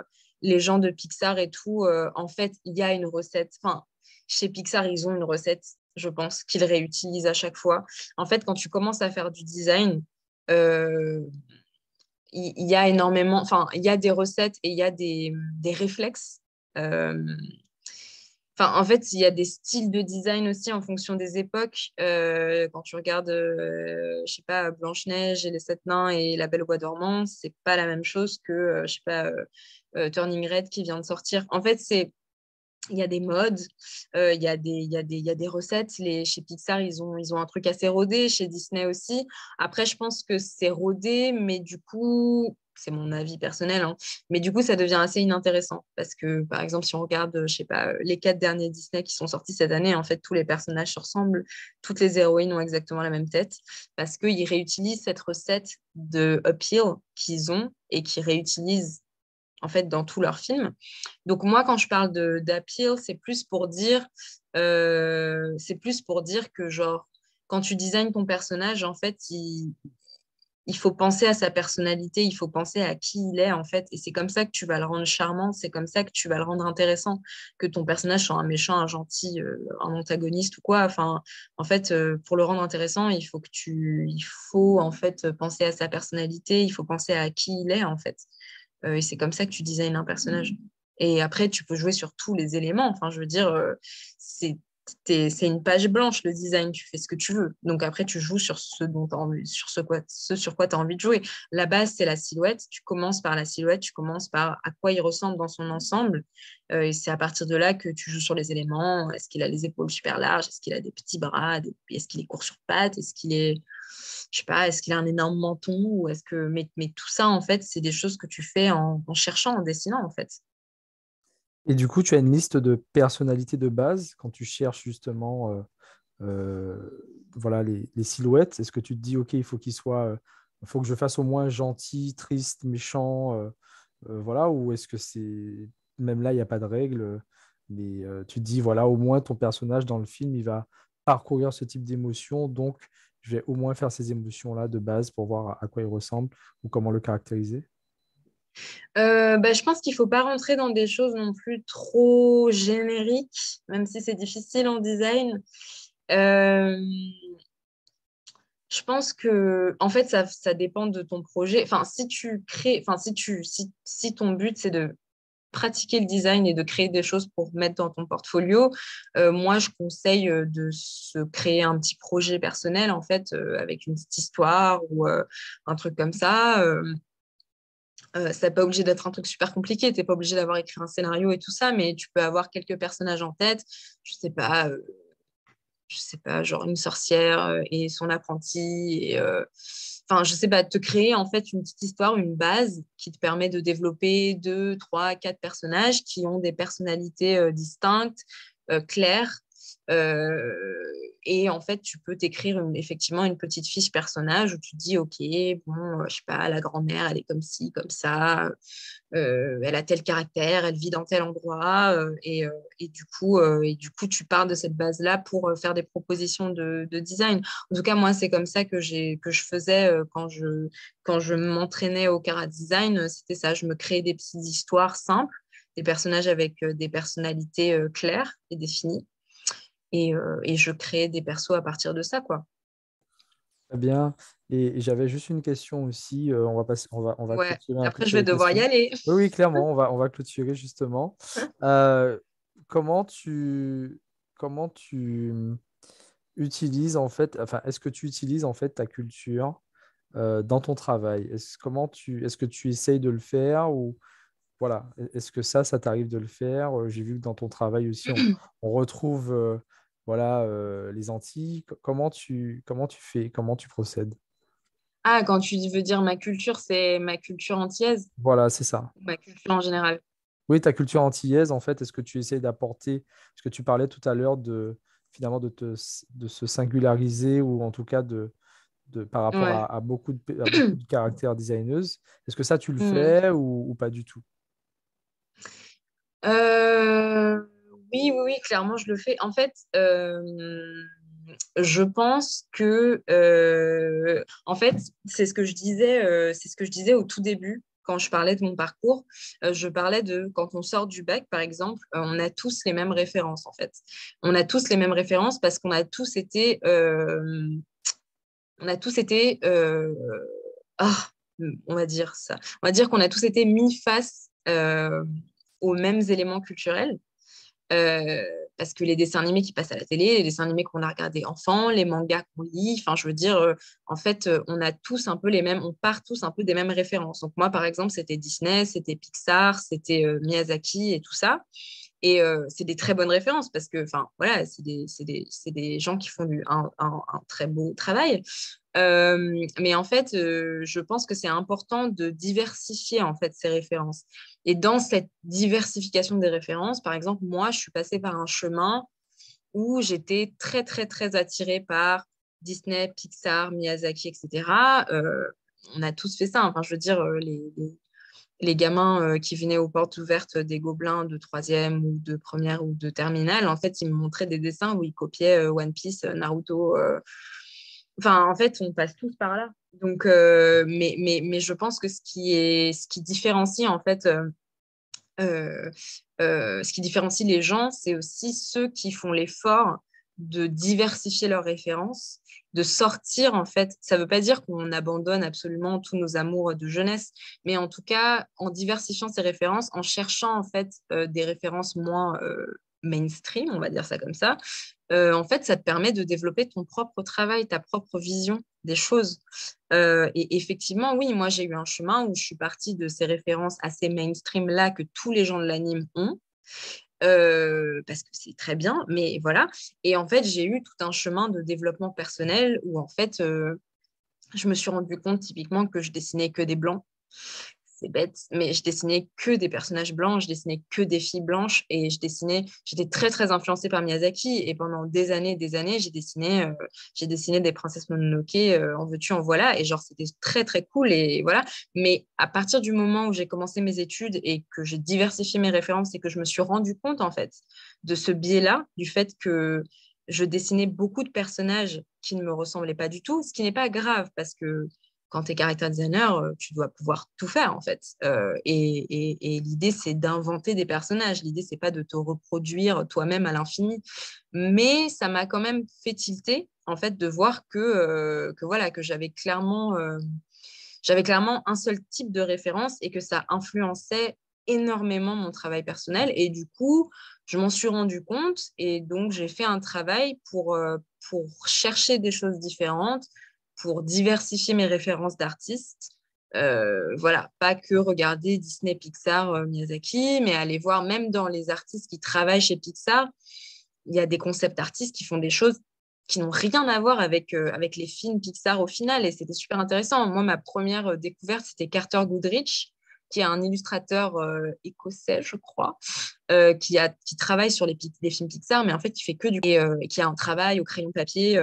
les gens de Pixar et tout, en fait, il y a une recette. Enfin, chez Pixar, ils ont une recette, je pense, qu'ils réutilisent à chaque fois. En fait, quand tu commences à faire du design, euh, il y a énormément, enfin, il y a des recettes et il y a des réflexes. Euh, Enfin, en fait, il y a des styles de design aussi en fonction des époques. Quand tu regardes, je sais pas, Blanche-Neige et les Sept Nains et La Belle au Bois dormant, c'est pas la même chose que, je sais pas, Turning Red qui vient de sortir. En fait, il y a des modes, il y a des recettes. Chez Pixar, ils ont un truc assez rodé, chez Disney aussi. Après, je pense que c'est rodé, mais du coup, c'est mon avis personnel, hein, mais du coup, ça devient assez inintéressant. Parce que, par exemple, si on regarde, je sais pas, les 4 derniers Disney qui sont sortis cette année, en fait, tous les personnages se ressemblent, toutes les héroïnes ont exactement la même tête, parce qu'ils réutilisent cette recette de appeal qu'ils ont et qu'ils réutilisent en fait dans tous leurs films. Donc moi, quand je parle d'appeal, c'est plus pour dire que genre quand tu designes ton personnage, en fait, il faut penser à sa personnalité, il faut penser à qui il est en fait, et c'est comme ça que tu vas le rendre charmant, c'est comme ça que tu vas le rendre intéressant, que ton personnage soit un méchant, un gentil, un antagoniste ou quoi. Enfin, en fait, pour le rendre intéressant, il faut en fait penser à sa personnalité, il faut penser à qui il est en fait. Et c'est comme ça que tu designes un personnage. Et après, tu peux jouer sur tous les éléments. Enfin, je veux dire, c'est c'est une page blanche, le design, tu fais ce que tu veux. Donc après, tu joues sur ce dont tu envie, ce sur quoi tu as envie de jouer. La base, c'est la silhouette. Tu commences par la silhouette, tu commences par à quoi il ressemble dans son ensemble. Et c'est à partir de là que tu joues sur les éléments. Est-ce qu'il a les épaules super larges? Est-ce qu'il a des petits bras? Est-ce qu'il est court sur pattes? Est-ce qu'il est, je sais pas, est-ce qu'il a un énorme menton? Ou est-ce que, mais tout ça, en fait, c'est des choses que tu fais en cherchant, en dessinant, en fait. Et du coup, tu as une liste de personnalités de base quand tu cherches justement voilà, les silhouettes. Est-ce que tu te dis, OK, il faut que je fasse au moins gentil, triste, méchant, voilà, ou est-ce que c'est, même là, il n'y a pas de règle, mais tu te dis, voilà, au moins ton personnage dans le film, il va parcourir ce type d'émotions, donc je vais au moins faire ces émotions-là de base pour voir à quoi il ressemble ou comment le caractériser. Bah, je pense qu'il ne faut pas rentrer dans des choses non plus trop génériques, même si c'est difficile en design. Euh, je pense que, en fait, ça dépend de ton projet. Enfin, si tu crées, enfin, si ton but, c'est de pratiquer le design et de créer des choses pour mettre dans ton portfolio, moi, je conseille de se créer un petit projet personnel, en fait, avec une petite histoire ou un truc comme ça. C'est pas obligé d'être un truc super compliqué, t'es pas obligé d'avoir écrit un scénario et tout ça, mais tu peux avoir quelques personnages en tête, je sais pas, genre une sorcière et son apprenti, enfin, je sais pas, te créer en fait une petite histoire, une base qui te permet de développer 2, 3, 4 personnages qui ont des personnalités distinctes, claires, Euh, et en fait, tu peux t'écrire effectivement une petite fiche personnage où tu te dis, OK, bon, je sais pas, la grand-mère, elle est comme ci, comme ça, elle a tel caractère, elle vit dans tel endroit, et du coup, tu pars de cette base-là pour faire des propositions de design. En tout cas, moi, c'est comme ça que je faisais quand je m'entraînais au Cara Design, c'était ça, je me créais des petites histoires simples, des personnages avec des personnalités claires et définies, et je créais des persos à partir de ça, quoi. Très bien. Et j'avais juste une question aussi. On va Ouais, clôturer un peu après, je sur vais les devoir y questions. aller. Oui, oui, clairement, on va clôturer justement. Euh, comment tu, comment tu utilises en fait, enfin, est-ce que tu utilises en fait ta culture dans ton travail? Est-ce que tu essayes de le faire ou voilà, est-ce que ça t'arrive de le faire? J'ai vu que dans ton travail aussi, on retrouve voilà, les Antilles. Comment tu fais, comment tu procèdes? Ah, quand tu veux dire ma culture, c'est ma culture antillaise, Voilà, c'est ça. ma culture en général. Oui, ta culture antillaise, en fait, est-ce que tu essayes d'apporter, parce que tu parlais tout à l'heure de finalement de se singulariser ou en tout cas par rapport Ouais. à beaucoup de caractères designeuses, est-ce que ça tu le Hmm. fais ou pas du tout? Euh, oui, oui, oui, clairement, je le fais. En fait, je pense que, en fait, c'est ce que je disais au tout début quand je parlais de mon parcours. Je parlais de quand on sort du bac, par exemple, on a tous les mêmes références, en fait. On a tous les mêmes références parce on a tous été, ah, on va dire ça. On va dire qu'on a tous été mis face aux mêmes éléments culturels. Euh, Parce que les dessins animés qui passent à la télé, les dessins animés qu'on a regardés enfants, les mangas qu'on lit, enfin, je veux dire, en fait, on a tous un peu les mêmes, on part tous un peu des mêmes références. Donc, moi, par exemple, c'était Disney, c'était Pixar, c'était Miyazaki et tout ça. Et c'est des très bonnes références parce que, enfin, voilà, c'est des gens qui font un très beau travail. Mais en fait, je pense que c'est important de diversifier en fait ces références. Et dans cette diversification des références, par exemple, moi, je suis passée par un chemin où j'étais très, très, très attirée par Disney, Pixar, Miyazaki, etc. On a tous fait ça. Enfin, je veux dire, les gamins qui venaient aux portes ouvertes des Gobelins de troisième ou de première ou de terminale, en fait, ils me montraient des dessins où ils copiaient One Piece, Naruto. Enfin, en fait, on passe tous par là. Donc, mais je pense que ce qui différencie, en fait, euh, ce qui différencie les gens, c'est aussi ceux qui font l'effort de diversifier leurs références, de sortir, en fait. Ça ne veut pas dire qu'on abandonne absolument tous nos amours de jeunesse, mais en tout cas, en diversifiant ses références, en cherchant, en fait, des références moins mainstream, on va dire ça comme ça, en fait, ça te permet de développer ton propre travail, ta propre vision des choses. Et effectivement, oui, moi, j'ai eu un chemin où je suis partie de ces références assez mainstream-là que tous les gens de l'anime ont, parce que c'est très bien, mais voilà. Et en fait, j'ai eu tout un chemin de développement personnel où, en fait, je me suis rendu compte typiquement que je dessinais que des blancs. C'est bête, mais je dessinais que des personnages blancs, je dessinais que des filles blanches et j'étais très très influencée par Miyazaki et pendant des années, j'ai dessiné des princesses Mononoke, en veux-tu, en voilà, et genre c'était très très cool et voilà. Mais à partir du moment où j'ai commencé mes études et que j'ai diversifié mes références et que je me suis rendu compte en fait de ce biais-là, du fait que je dessinais beaucoup de personnages qui ne me ressemblaient pas du tout, ce qui n'est pas grave parce que quand tu es caractère designer, tu dois pouvoir tout faire en fait. Et l'idée, c'est d'inventer des personnages. L'idée, c'est pas de te reproduire toi-même à l'infini. Mais ça m'a quand même fait tilter en fait de voir que voilà que j'avais clairement un seul type de référence et que ça influençait énormément mon travail personnel. Et du coup, je m'en suis rendu compte et donc j'ai fait un travail pour chercher des choses différentes, pour diversifier mes références d'artistes. Voilà, pas que regarder Disney, Pixar, Miyazaki, mais aller voir même dans les artistes qui travaillent chez Pixar, il y a des concepts artistes qui font des choses qui n'ont rien à voir avec les films Pixar au final, et c'était super intéressant. Moi, ma première découverte, c'était Carter Goodrich, qui est un illustrateur écossais, je crois, qui travaille sur des films Pixar, mais en fait, qui fait que et qui a un travail au crayon papier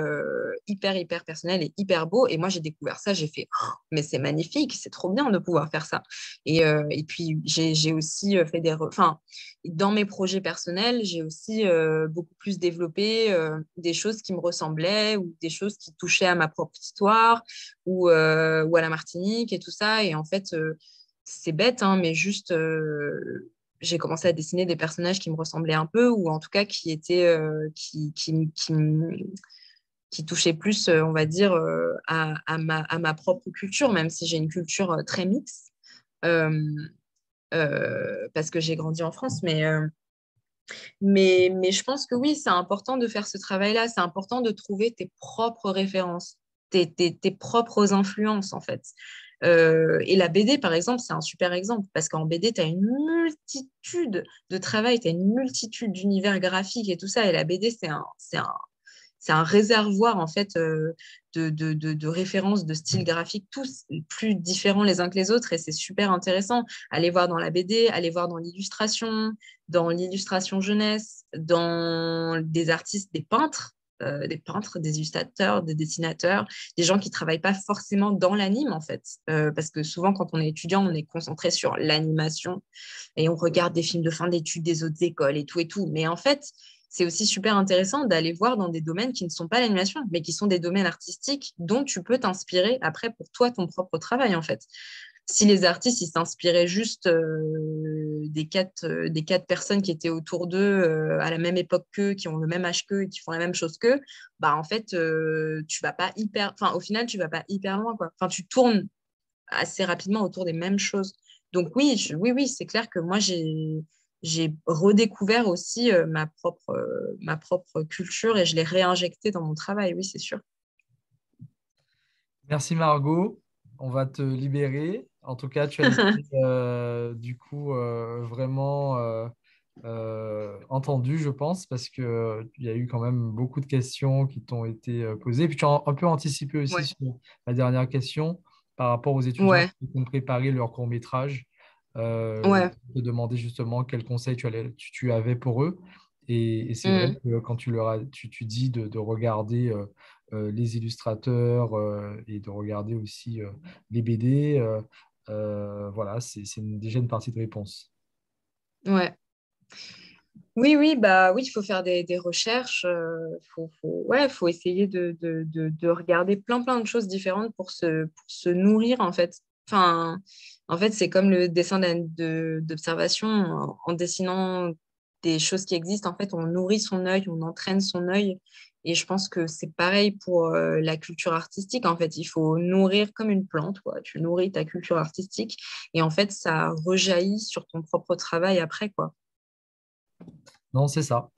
hyper personnel et hyper beau. Et moi, j'ai découvert ça, j'ai fait, oh, mais c'est magnifique, c'est trop bien de pouvoir faire ça. Et puis, j'ai aussi fait enfin, dans mes projets personnels, j'ai aussi beaucoup plus développé des choses qui me ressemblaient ou des choses qui touchaient à ma propre histoire ou à la Martinique et tout ça. Et en fait, c'est bête, hein, mais juste, j'ai commencé à dessiner des personnages qui me ressemblaient un peu, ou en tout cas qui étaient, qui touchaient plus, on va dire, à ma propre culture, même si j'ai une culture très mixte, euh, parce que j'ai grandi en France. Mais je pense que oui, c'est important de faire ce travail-là. C'est important de trouver tes propres références, tes propres influences, en fait. Et la BD, par exemple, c'est un super exemple parce qu'en BD, tu as une multitude de travail, tu as une multitude d'univers graphiques et tout ça. Et la BD, c'est un réservoir en fait de références, de styles graphiques, tous plus différents les uns que les autres, et c'est super intéressant. Allez voir dans la BD, allez voir dans l'illustration jeunesse, dans des artistes, des peintres, des illustrateurs, des dessinateurs, des gens qui ne travaillent pas forcément dans l'anime en fait, parce que souvent quand on est étudiant, on est concentré sur l'animation et on regarde des films de fin d'études des autres écoles et tout, mais en fait c'est aussi super intéressant d'aller voir dans des domaines qui ne sont pas l'animation, mais qui sont des domaines artistiques dont tu peux t'inspirer après pour toi, ton propre travail, en fait. Si les artistes, ils s'inspiraient juste des quatre personnes qui étaient autour d'eux à la même époque qu'eux, qui ont le même âge qu'eux et qui font la même chose qu'eux, bah en fait, tu vas pas hyper... Enfin, au final, tu vas pas hyper loin, quoi. Enfin, tu tournes assez rapidement autour des mêmes choses. Donc oui, oui, c'est clair que moi, j'ai redécouvert aussi ma propre culture et je l'ai réinjectée dans mon travail, oui, c'est sûr. Merci Margot. On va te libérer. En tout cas, tu as été du coup vraiment entendu, je pense, parce qu'il y a eu quand même beaucoup de questions qui t'ont été posées. Puis tu as un peu anticipé aussi Ouais, sur la dernière question par rapport aux étudiants ouais, qui ont préparé leur court-métrage. ouais. Te demander justement quels conseils tu avais pour eux. Et c'est vrai Mm. que quand tu dis de regarder les illustrateurs et de regarder aussi les BD, voilà, c'est déjà une partie de réponse. Ouais. Oui, oui, bah oui, il faut faire des recherches, ouais, faut essayer de regarder plein de choses différentes pour se nourrir, en fait. Enfin, en fait, c'est comme le dessin d'observation. En dessinant des choses qui existent, en fait, on nourrit son œil, on entraîne son œil. Et je pense que c'est pareil pour la culture artistique. En fait, il faut nourrir comme une plante, quoi. Tu nourris ta culture artistique et en fait, ça rejaillit sur ton propre travail après, quoi. Non, c'est ça.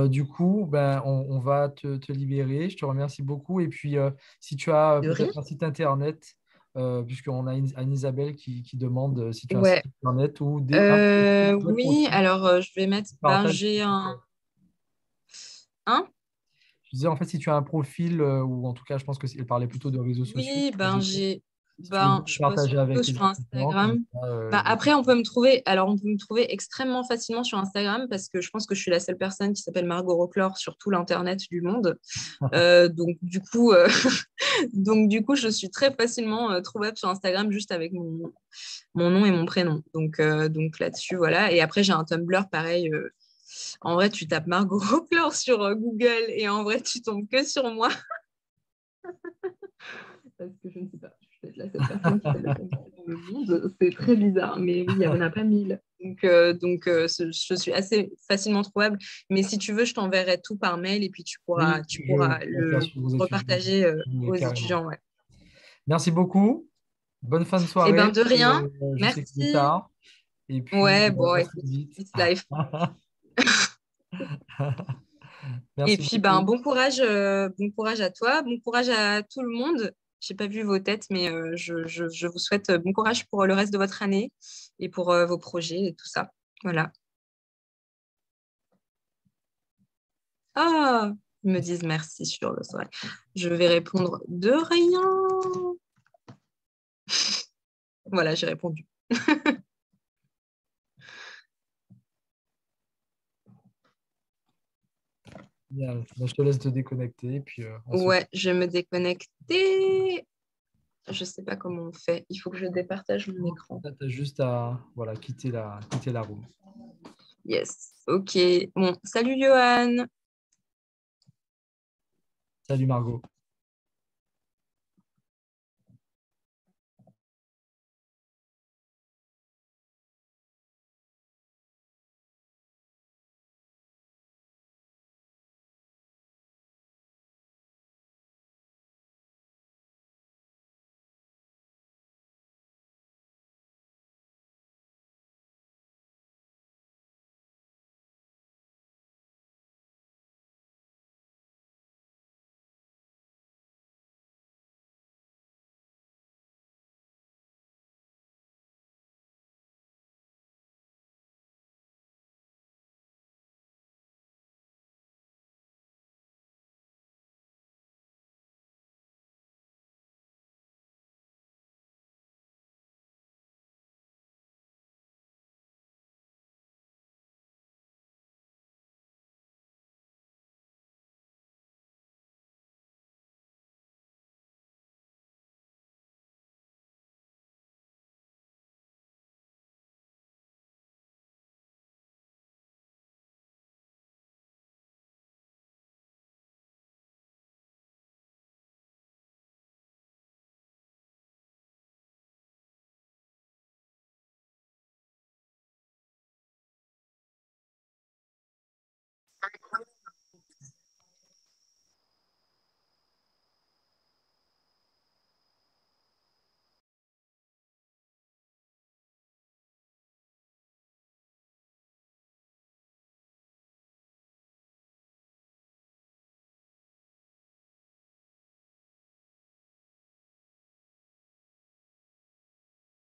Du coup, ben, on va te libérer. Je te remercie beaucoup. Et puis, si tu as De rien. peut-être un site internet, puisqu'on a Anne-Isabelle qui demande si tu as un site Ouais. internet ou des Oui, profils alors je vais mettre. qui Ben, partagent. j'ai un. Hein? Je disais, en fait, si tu as un profil, ou en tout cas, je pense qu'elle parlait plutôt de réseaux sociaux. Oui, ben Si tu veux bien je poste partager plutôt avec les sur étudiants, comme Instagram. ça, Bah, après, on peut me trouver. Alors, on peut me trouver extrêmement facilement sur Instagram parce que je pense que je suis la seule personne qui s'appelle Margot Roclor sur tout l'Internet du monde. Donc, du coup, donc, du coup, je suis très facilement trouvable sur Instagram juste avec mon nom et mon prénom. Donc là-dessus, voilà. Et après, j'ai un Tumblr pareil. En vrai, tu tapes Margot Roclor sur Google et en vrai, tu tombes que sur moi. Parce que je ne sais pas, je suis peut-être la seule personne qui s'appelle comme ça dans le monde. C'est très bizarre, mais oui, il n'y en a pas mille. Je suis assez facilement trouvable. Mais si tu veux, je t'enverrai tout par mail et puis Oui, tu je pourras vais faire le sur vos étudiants. repartager Oui, aux carrément. étudiants. Ouais. Merci beaucoup. Bonne fin de Eh soirée. ben, de rien. Je sais qu'il est Merci. tard. Et puis, Ouais, bon, à très écoute, vite. it's life. Et Merci puis, ben, beaucoup. bon courage à toi, bon courage à tout le monde. J'ai pas vu vos têtes, mais je vous souhaite bon courage pour le reste de votre année et pour vos projets et tout ça. Voilà. Ah, ils me disent merci sur le soir. Je vais répondre de rien. Voilà, j'ai répondu. Bien. Je te laisse te déconnecter. Puis, Ouais, je vais me déconnecter. Je ne sais pas comment on fait. Il faut que je départage mon écran. Tu as juste à voilà, quitter la room. Yes. OK. Bon, salut Johan. Salut Margot.